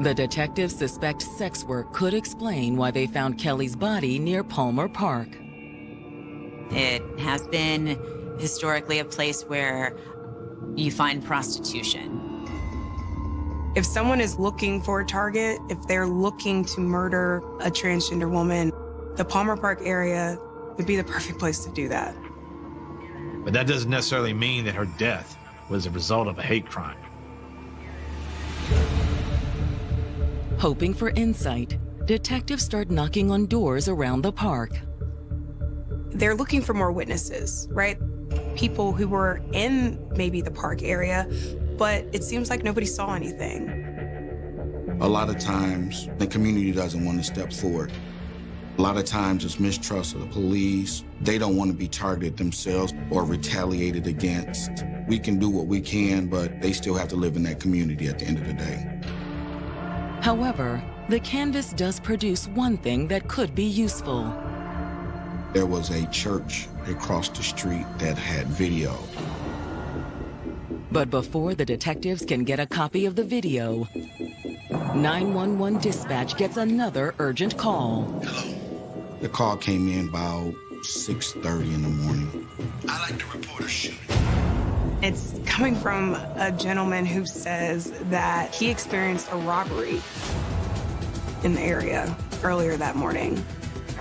The detectives suspect sex work could explain why they found Kelly's body near Palmer Park. It has been historically a place where you find prostitution. If someone is looking for a target, if they're looking to murder a transgender woman, the Palmer Park area would be the perfect place to do that. But that doesn't necessarily mean that her death was a result of a hate crime. Hoping for insight, detectives start knocking on doors around the park. They're looking for more witnesses, right? People who were in maybe the park area, but it seems like nobody saw anything. A lot of times, the community doesn't want to step forward. A lot of times, it's mistrust of the police. They don't want to be targeted themselves or retaliated against. We can do what we can, but they still have to live in that community at the end of the day. However, the canvas does produce one thing that could be useful. There was a church across the street that had video. But before the detectives can get a copy of the video, 911 dispatch gets another urgent call. The call came in about 6:30 in the morning. I like to report a shooting. It's coming from a gentleman who says that he experienced a robbery in the area earlier that morning.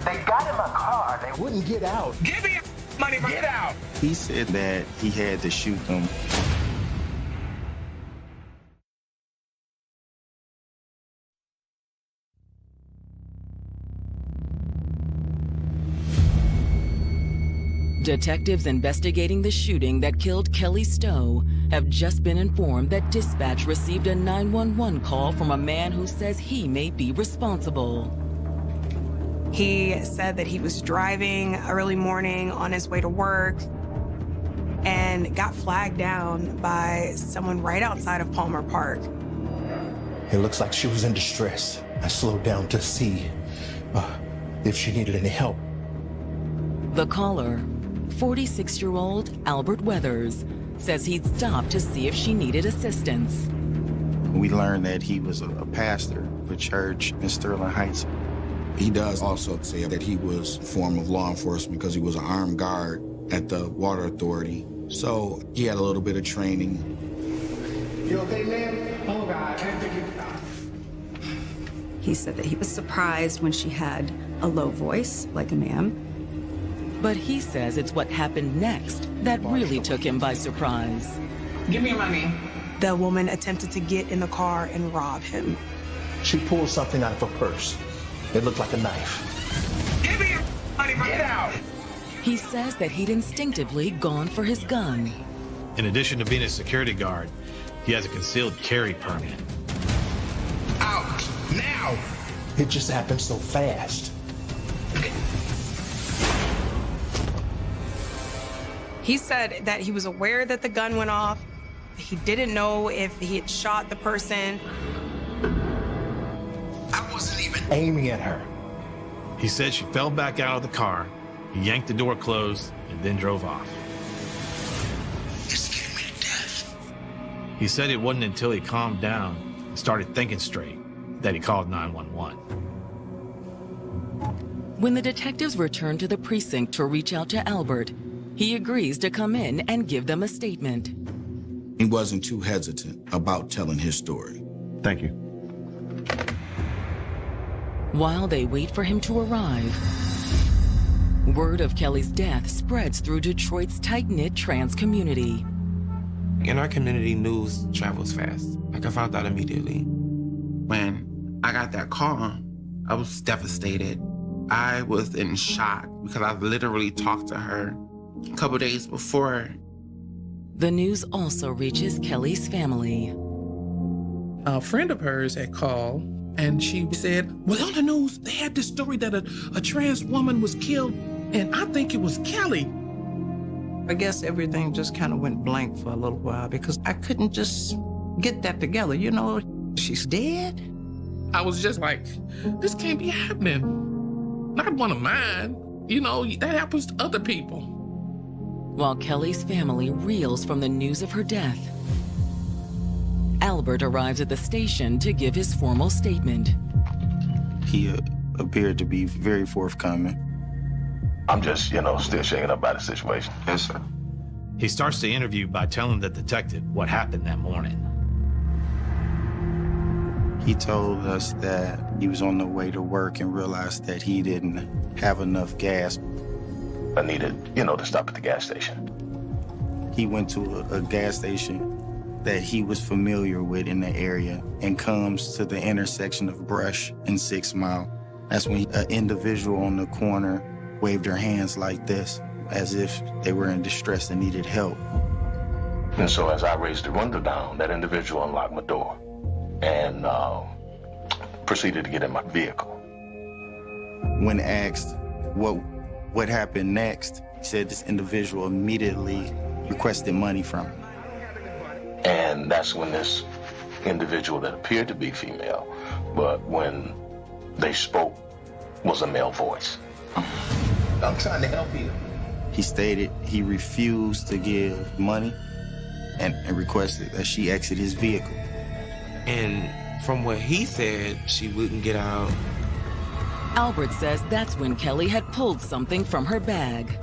They got in my car. They wouldn't get out. Give me money, get out. He said that he had to shoot them. Detectives investigating the shooting that killed Kelly Stowe have just been informed that dispatch received a 911 call from a man who says he may be responsible. He said that he was driving early morning on his way to work and got flagged down by someone right outside of Palmer Park. It looks like she was in distress. I slowed down to see if she needed any help. The caller, 46-year-old Albert Weathers, says he'd stopped to see if she needed assistance. We learned that he was a pastor of a church in Sterling Heights. He does also say that he was a form of law enforcement because he was an armed guard at the Water Authority. So he had a little bit of training. You okay, ma'am? Oh, God, I didn't think you stopped. He said that he was surprised when she had a low voice, like a man. But he says it's what happened next that really took him by surprise. Give me your money. The woman attempted to get in the car and rob him. She pulled something out of her purse. It looked like a knife. Give me your money, get out. He says that he'd instinctively gone for his gun. In addition to being a security guard, he has a concealed carry permit. Out, now. It just happened so fast. He said that he was aware that the gun went off. He didn't know if he had shot the person. I wasn't even aiming at her. He said she fell back out of the car, he yanked the door closed, and then drove off. This scared me to death. He said it wasn't until he calmed down and started thinking straight that he called 911. When the detectives return to the precinct to reach out to Albert, he agrees to come in and give them a statement. He wasn't too hesitant about telling his story. Thank you. While they wait for him to arrive, word of Kelly's death spreads through Detroit's tight-knit trans community. In our community, news travels fast. Like, I found out immediately. When I got that call, I was devastated. I was in shock because I literally talked to her a couple days before. The news also reaches Kelly's family. A friend of hers had called, and she said, well, on the news, they had this story that a trans woman was killed, and I think it was Kelly. I guess everything just kind of went blank for a little while because I couldn't just get that together. You know, she's dead. I was just like, this can't be happening. Not one of mine. You know, that happens to other people. While Kelly's family reels from the news of her death, Albert arrives at the station to give his formal statement. He appeared to be very forthcoming. I'm just, still shaken up by the situation. Yes, sir. He starts the interview by telling the detective what happened that morning. He told us that he was on the way to work and realized that he didn't have enough gas. I needed, to stop at the gas station. He went to a gas station that he was familiar with in the area and comes to the intersection of Brush and 6 Mile. That's when an individual on the corner waved their hands like this, as if they were in distress and needed help. And so as I raised the window down, that individual unlocked my door and proceeded to get in my vehicle. When asked what happened next, he said this individual immediately requested money from him. And that's when this individual that appeared to be female, but when they spoke, was a male voice. I'm trying to help you. He stated he refused to give money and requested that she exit his vehicle. And from what he said, she wouldn't get out. Albert says that's when Kelly had pulled something from her bag.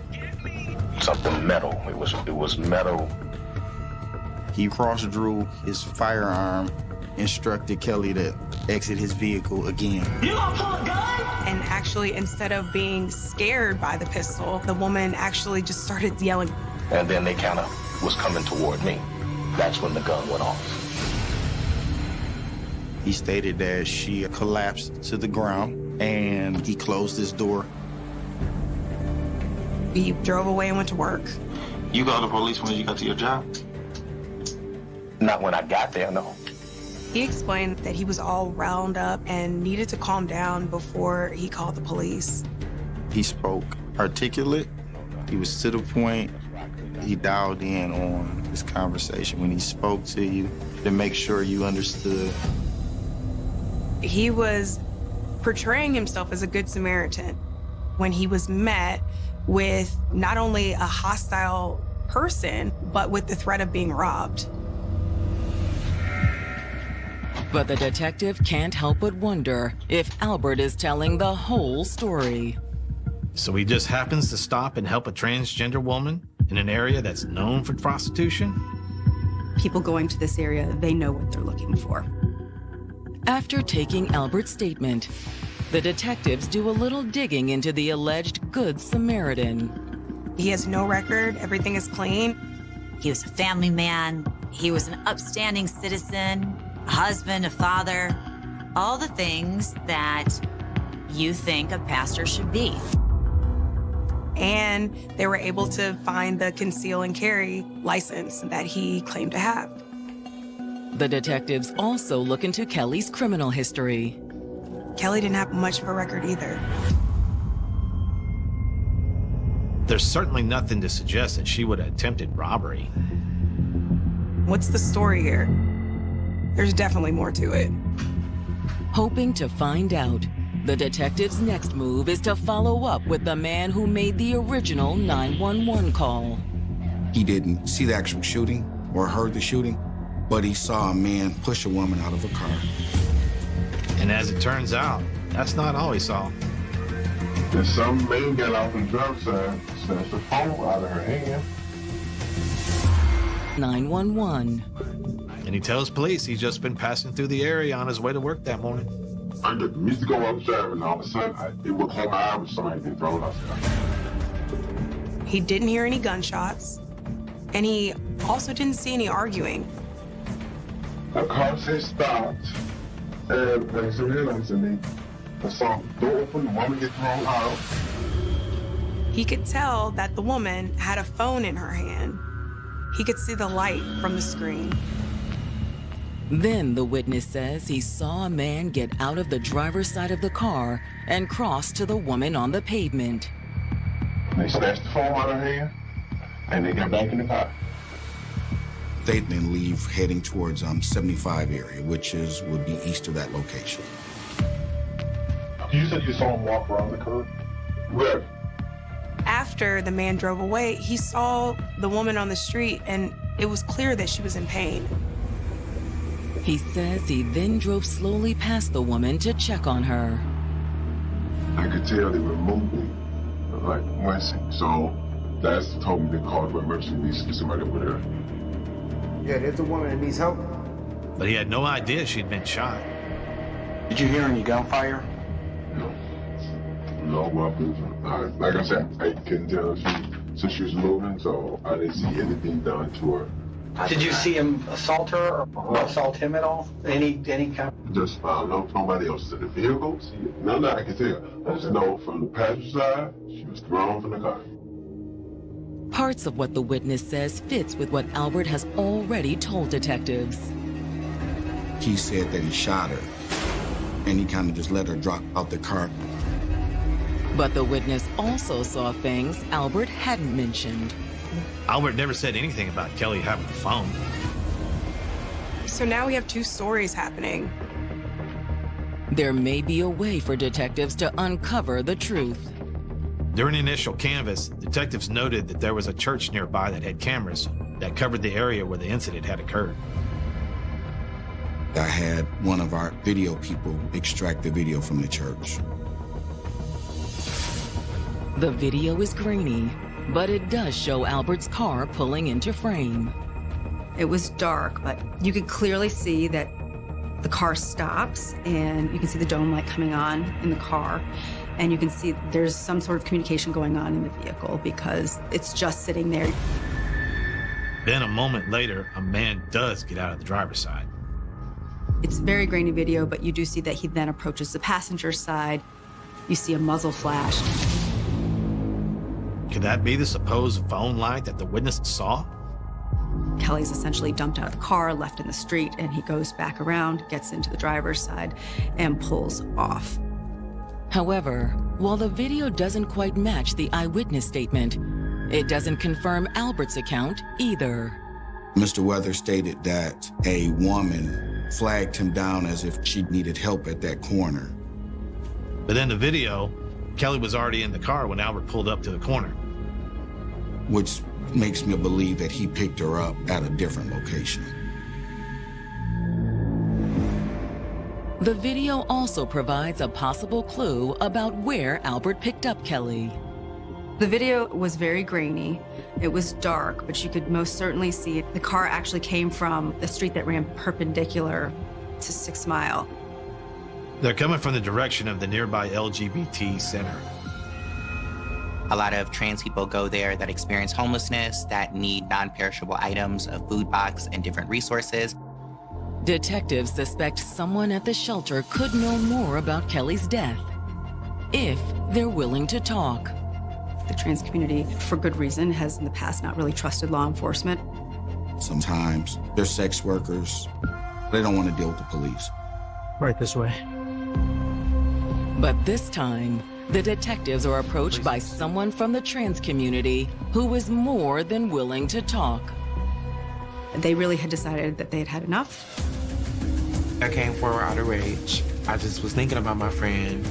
Something metal. It was metal. He cross-drew his firearm, instructed Kelly to exit his vehicle again. You gonna pull a gun? And actually, instead of being scared by the pistol, the woman actually just started yelling. And then they kind of was coming toward me. That's when the gun went off. He stated that she collapsed to the ground and he closed his door. He drove away and went to work. You called the police when you got to your job? Not when I got there, no. He explained that he was all wound up and needed to calm down before he called the police. He spoke articulate. He was to the point. He dialed in on this conversation when he spoke to you to make sure you understood. He was portraying himself as a good Samaritan when he was met with not only a hostile person, but with the threat of being robbed. But the detective can't help but wonder if Albert is telling the whole story. So he just happens to stop and help a transgender woman in an area that's known for prostitution? People going to this area, they know what they're looking for. After taking Albert's statement, the detectives do a little digging into the alleged Good Samaritan. He has no record, everything is clean. He was a family man. He was an upstanding citizen, a husband, a father, all the things that you think a pastor should be. And they were able to find the conceal and carry license that he claimed to have. The detectives also look into Kelly's criminal history. Kelly didn't have much of a record either. There's certainly nothing to suggest that she would have attempted robbery. What's the story here? There's definitely more to it. Hoping to find out, the detective's next move is to follow up with the man who made the original 911 call. He didn't see the actual shooting or heard the shooting, but he saw a man push a woman out of a car. And as it turns out, that's not all he saw. Then some man got off the driver's side, snatched the phone out of her hand. 911. And he tells police he's just been passing through the area on his way to work that morning. I got the music go upstairs, and all of a sudden, it would caught my eye with somebody getting thrown outside. He didn't hear any gunshots. And he also didn't see any arguing. A car said stopped, and there's a realize to me. I saw the door open, the woman get thrown out. He could tell that the woman had a phone in her hand. He could see the light from the screen. Then the witness says he saw a man get out of the driver's side of the car and cross to the woman on the pavement. They snatched the phone out of her hand, and they got back in the car. They then leave heading towards 75 area, which would be east of that location. You said you saw him walk around the curb? Where? After the man drove away, he saw the woman on the street, and it was clear that she was in pain. He says he then drove slowly past the woman to check on her. I could tell they were moving, like wincing. So that's told me to call the emergency needs to get somebody over there. Yeah, there's a woman that needs help. But he had no idea she'd been shot. Did you hear any gunfire? No weapons. Like I said, I couldn't tell since she was moving, so I didn't see anything done to her. Did you see him assault her or assault him at all? Any kind? Just nobody else in the vehicle. None that I can tell. I just know from the passenger side, she was thrown from the car. Parts of what the witness says fits with what Albert has already told detectives. He said that he shot her, and he kind of just let her drop out the car. But the witness also saw things Albert hadn't mentioned. Albert never said anything about Kelly having a phone. So now we have two stories happening. There may be a way for detectives to uncover the truth. During the initial canvass, detectives noted that there was a church nearby that had cameras that covered the area where the incident had occurred. I had one of our video people extract the video from the church. The video is grainy, but it does show Albert's car pulling into frame. It was dark, but you could clearly see that the car stops, and you can see the dome light coming on in the car, and you can see there's some sort of communication going on in the vehicle because it's just sitting there. Then a moment later, a man does get out of the driver's side. It's a very grainy video, but you do see that he then approaches the passenger side. You see a muzzle flash. Could that be the supposed phone light that the witness saw? Kelly's essentially dumped out of the car, left in the street, and he goes back around, gets into the driver's side, and pulls off. However, while the video doesn't quite match the eyewitness statement, it doesn't confirm Albert's account either. Mr. Weather stated that a woman flagged him down as if she needed help at that corner. But in the video, Kelly was already in the car when Albert pulled up to the corner. Which makes me believe that he picked her up at a different location. The video also provides a possible clue about where Albert picked up Kelly. The video was very grainy. It was dark, but you could most certainly see it. The car actually came from the street that ran perpendicular to 6 Mile. They're coming from the direction of the nearby LGBT center. A lot of trans people go there that experience homelessness, that need non-perishable items, a food box, and different resources. Detectives suspect someone at the shelter could know more about Kelly's death, if they're willing to talk. The trans community, for good reason, has in the past not really trusted law enforcement. Sometimes they're sex workers. They don't want to deal with the police. Right this way. But this time, the detectives are approached by someone from the trans community who is more than willing to talk. They really had decided that they had had enough. I came forward out of rage. I just was thinking about my friend.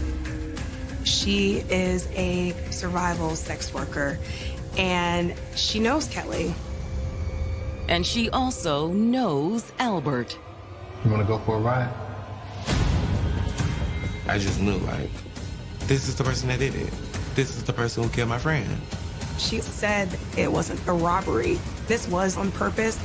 She is a survival sex worker, and she knows Kelly. And she also knows Albert. You want to go for a ride? I just knew, like, this is the person that did it. This is the person who killed my friend. She said it wasn't a robbery. This was on purpose.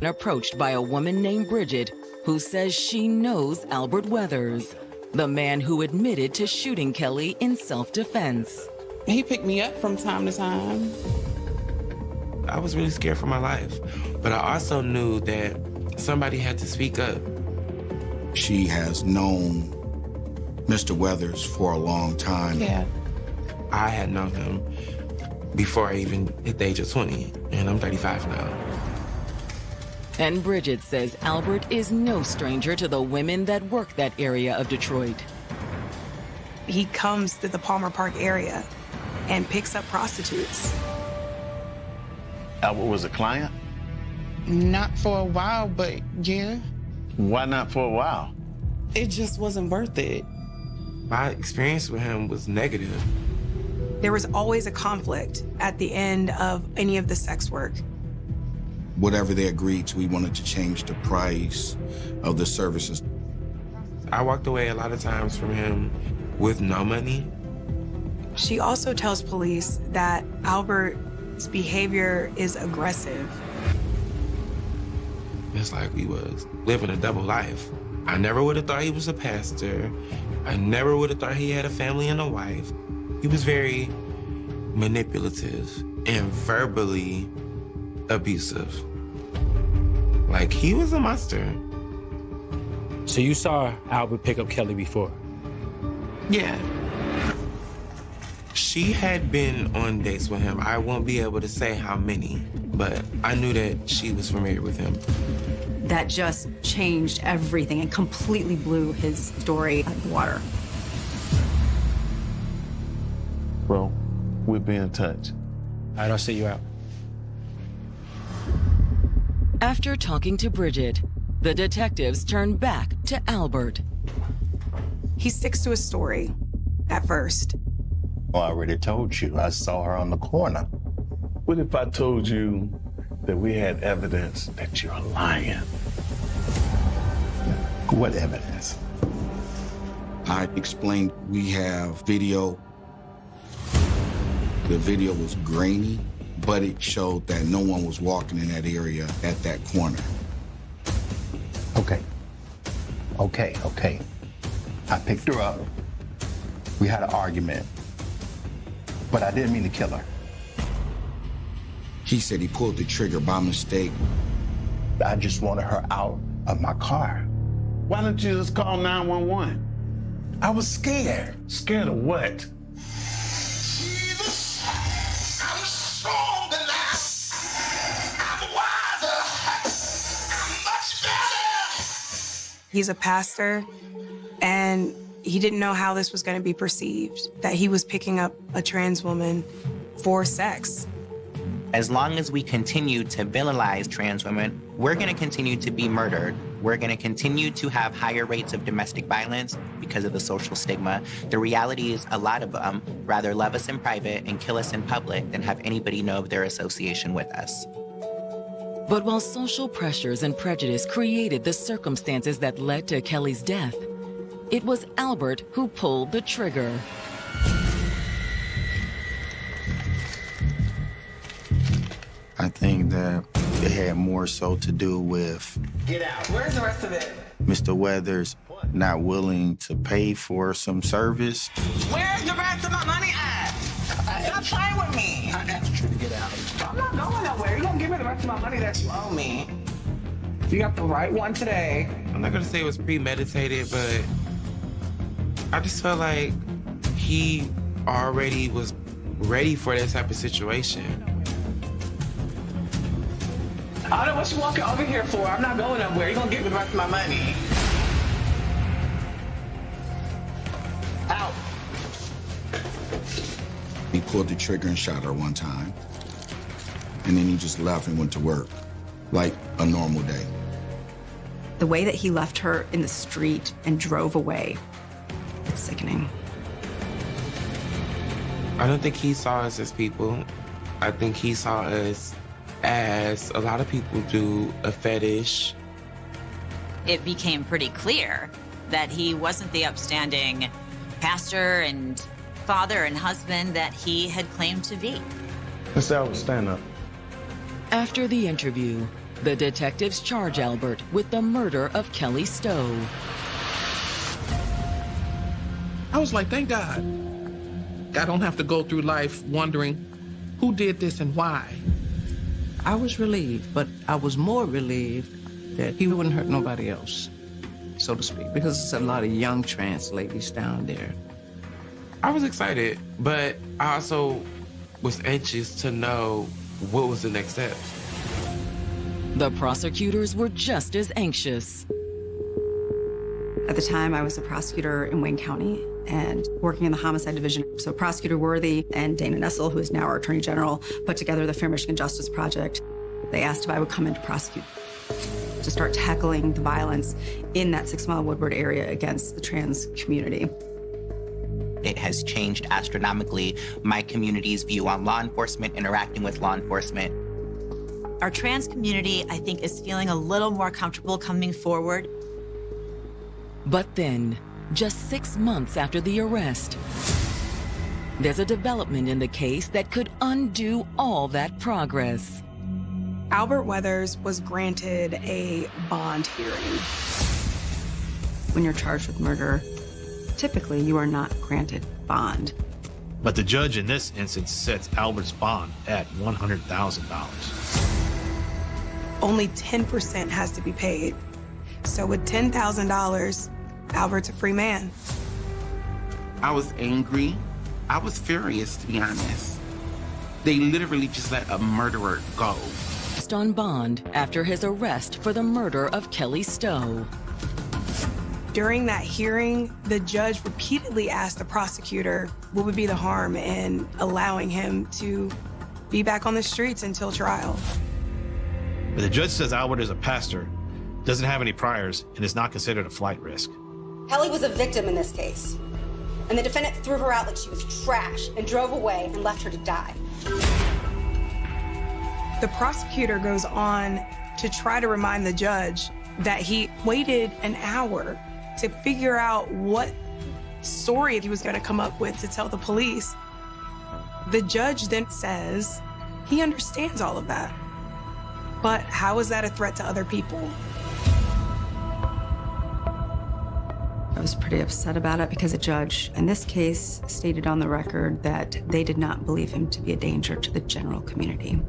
Approached by a woman named Bridget, who says she knows Albert Weathers, the man who admitted to shooting Kelly in self-defense. He picked me up from time to time. I was really scared for my life. But I also knew that somebody had to speak up. She has known Mr. Weathers for a long time. Yeah. I had known him before I even hit the age of 20, and I'm 35 now. And Bridget says Albert is no stranger to the women that work that area of Detroit. He comes to the Palmer Park area and picks up prostitutes. Albert was a client? Not for a while, but yeah. Why not for a while? It just wasn't worth it. My experience with him was negative. There was always a conflict at the end of any of the sex work. Whatever they agreed to, we wanted to change the price of the services. I walked away a lot of times from him with no money. She also tells police that Albert's behavior is aggressive. It's like he was living a double life. I never would have thought he was a pastor. I never would have thought he had a family and a wife. He was very manipulative and verbally abusive. Like, he was a monster. So you saw Albert pick up Kelly before? Yeah. She had been on dates with him. I won't be able to say how many, but I knew that she was familiar with him. That just changed everything and completely blew his story out of the water. Bro, we'll be in touch. All right, I'll see you out. After talking to Bridget, the detectives turn back to Albert. He sticks to his story at first. Well, I already told you. I saw her on the corner. What if I told you that we had evidence that you're lying? What evidence? I explained we have video. The video was grainy, but it showed that no one was walking in that area at that corner. Okay. I picked her up. We had an argument. But I didn't mean to kill her. He said he pulled the trigger by mistake. I just wanted her out of my car. Why don't you just call 911? I was scared. Scared of what? Jesus, I'm stronger now. I'm wiser. I'm much better. He's a pastor, and he didn't know how this was going to be perceived, that he was picking up a trans woman for sex. As long as we continue to villainize trans women, we're going to continue to be murdered. We're going to continue to have higher rates of domestic violence because of the social stigma. The reality is a lot of them rather love us in private and kill us in public than have anybody know of their association with us. But while social pressures and prejudice created the circumstances that led to Kelly's death, it was Albert who pulled the trigger. I think that it had more so to do with Get out. Where's the rest of it? Mr. Weathers not willing to pay for some service. Where's the rest of my money at? Stop playing with me. I asked you to get out. I'm not going nowhere. You're going to give me the rest of my money that you owe me. You got the right one today. I'm not gonna say it was premeditated, but I just felt like he already was ready for that type of situation. I don't know what you walking over here for. I'm not going nowhere. You're going to give me the rest of my money. Out. He pulled the trigger and shot her one time. And then he just left and went to work, like a normal day. The way that he left her in the street and drove away, it's sickening. I don't think he saw us as people. I think he saw us as a lot of people do, a fetish. It became pretty clear that he wasn't the upstanding pastor and father and husband that he had claimed to be. Miss Albert, stand up. After the interview, the detectives charge Albert with the murder of Kelly Stowe. I was like, thank God. I don't have to go through life wondering who did this and why. I was relieved, but I was more relieved that he wouldn't hurt nobody else, so to speak, because there's a lot of young trans ladies down there. I was excited, but I also was anxious to know what was the next step. The prosecutors were just as anxious. At the time, I was a prosecutor in Wayne County and working in the homicide division. So Prosecutor Worthy and Dana Nessel, who is now our Attorney General, put together the Fair Michigan Justice Project. They asked if I would come in to prosecute, to start tackling the violence in that 6 Mile Woodward area against the trans community. It has changed astronomically my community's view on law enforcement, interacting with law enforcement. Our trans community, I think, is feeling a little more comfortable coming forward. But then, just 6 months after the arrest, there's a development in the case that could undo all that progress. Albert Weathers was granted a bond hearing. When you're charged with murder, typically you are not granted bond. But the judge in this instance sets Albert's bond at $100,000. Only 10% has to be paid. So with $10,000, Albert's a free man. I was angry. I was furious, to be honest. They literally just let a murderer go. On bond after his arrest for the murder of Kelly Stowe. During that hearing, the judge repeatedly asked the prosecutor what would be the harm in allowing him to be back on the streets until trial. But the judge says Albert is a pastor, doesn't have any priors, and is not considered a flight risk. Kelly was a victim in this case, and the defendant threw her out like she was trash and drove away and left her to die. The prosecutor goes on to try to remind the judge that he waited an hour to figure out what story he was going to come up with to tell the police. The judge then says he understands all of that. But how is that a threat to other people? I was pretty upset about it because the judge, in this case, stated on the record that they did not believe him to be a danger to the general community.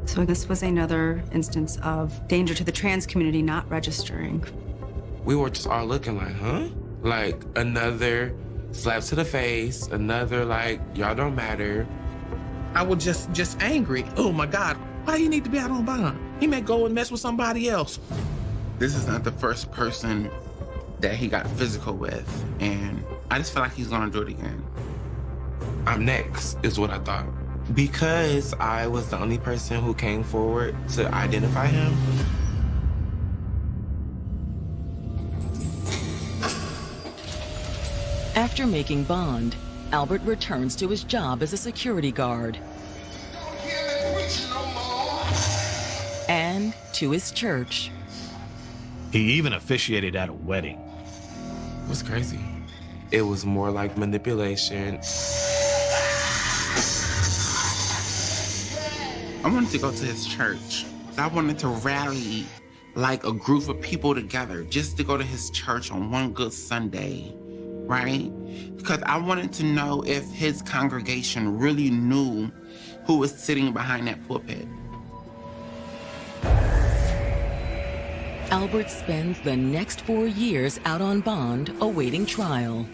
So this was another instance of danger to the trans community not registering. We were just all looking like, huh? Like another slap to the face, another like, y'all don't matter. I was just angry. Oh my God, why he need to be out on bond? He may go and mess with somebody else. This is not the first person that he got physical with, and I just feel like he's gonna do it again. I'm next, is what I thought. Because I was the only person who came forward to identify him. After making bond, Albert returns to his job as a security guard. And to his church. He even officiated at a wedding. It was crazy. It was more like manipulation. I wanted to go to his church. I wanted to rally like a group of people together just to go to his church on one good Sunday, right? Because I wanted to know if his congregation really knew who was sitting behind that pulpit. Albert spends the next 4 years out on bond awaiting trial.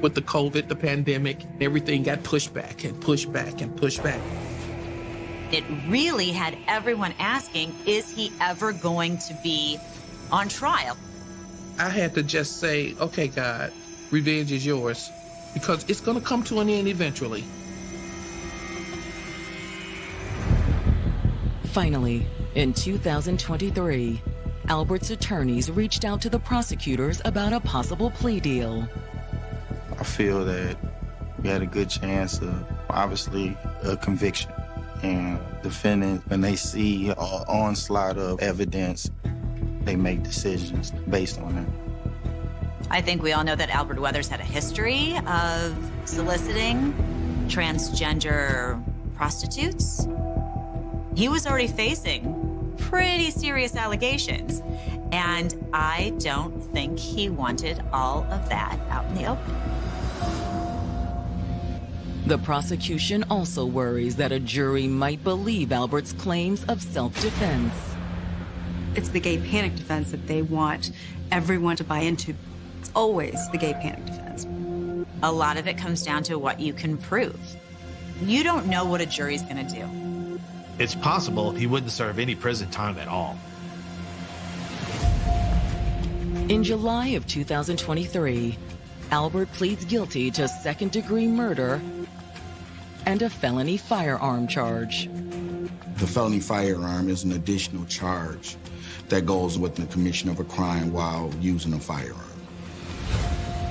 With the COVID, the pandemic, everything got pushed back and pushed back and pushed back. It really had everyone asking, is he ever going to be on trial? I had to just say, okay, God, revenge is yours, because it's going to come to an end eventually. Finally, in 2023, Albert's attorneys reached out to the prosecutors about a possible plea deal. I feel that we had a good chance of, obviously, a conviction. And defendants, when they see an onslaught of evidence, they make decisions based on that. I think we all know that Albert Weathers had a history of soliciting transgender prostitutes. He was already facing pretty serious allegations, and I don't think he wanted all of that out in the open. The prosecution also worries that a jury might believe Albert's claims of self-defense. It's the gay panic defense that they want everyone to buy into. It's always the gay panic defense. A lot of it comes down to what you can prove. You don't know what a jury's gonna do. It's possible he wouldn't serve any prison time at all. In July of 2023, Albert pleads guilty to second-degree murder and a felony firearm charge. The felony firearm is an additional charge that goes with the commission of a crime while using a firearm.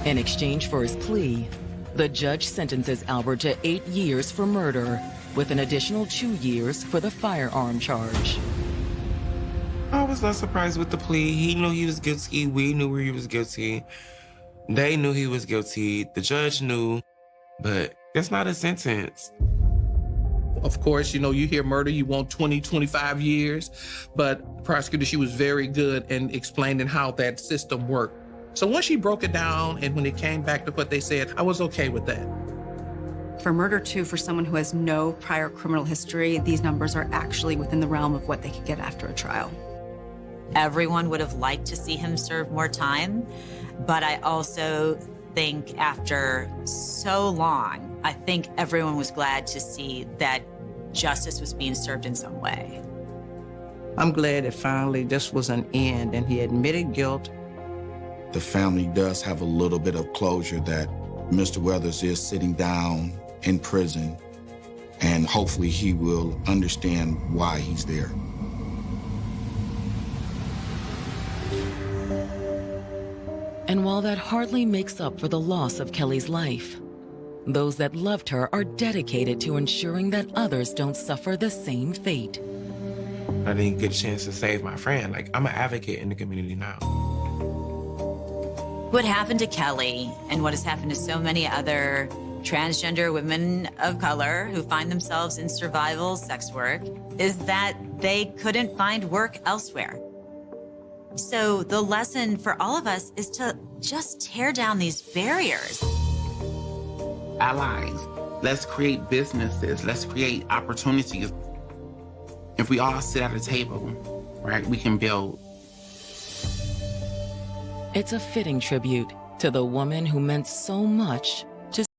In exchange for his plea, the judge sentences Albert to 8 years for murder, with an additional 2 years for the firearm charge. I was not surprised with the plea. He knew he was guilty. We knew he was guilty. They knew he was guilty. The judge knew, but that's not a sentence. Of course, you know, you hear murder, you want 20, 25 years, but the prosecutor, she was very good in explaining how that system worked. So once she broke it down and when it came back to what they said, I was okay with that. For murder, too, for someone who has no prior criminal history, these numbers are actually within the realm of what they could get after a trial. Everyone would have liked to see him serve more time, but I also think after so long, I think everyone was glad to see that justice was being served in some way. I'm glad that finally this was an end and he admitted guilt. The family does have a little bit of closure that Mr. Weathers is sitting down in prison, and hopefully he will understand why he's there. And while that hardly makes up for the loss of Kelly's life, those that loved her are dedicated to ensuring that others don't suffer the same fate. I didn't get a chance to save my friend. Like, I'm an advocate in the community now. What happened to Kelly and what has happened to so many other transgender women of color who find themselves in survival sex work is that they couldn't find work elsewhere. So the lesson for all of us is to just tear down these barriers. Allies, let's create businesses, let's create opportunities. If we all sit at a table, right, we can build. It's a fitting tribute to the woman who meant so much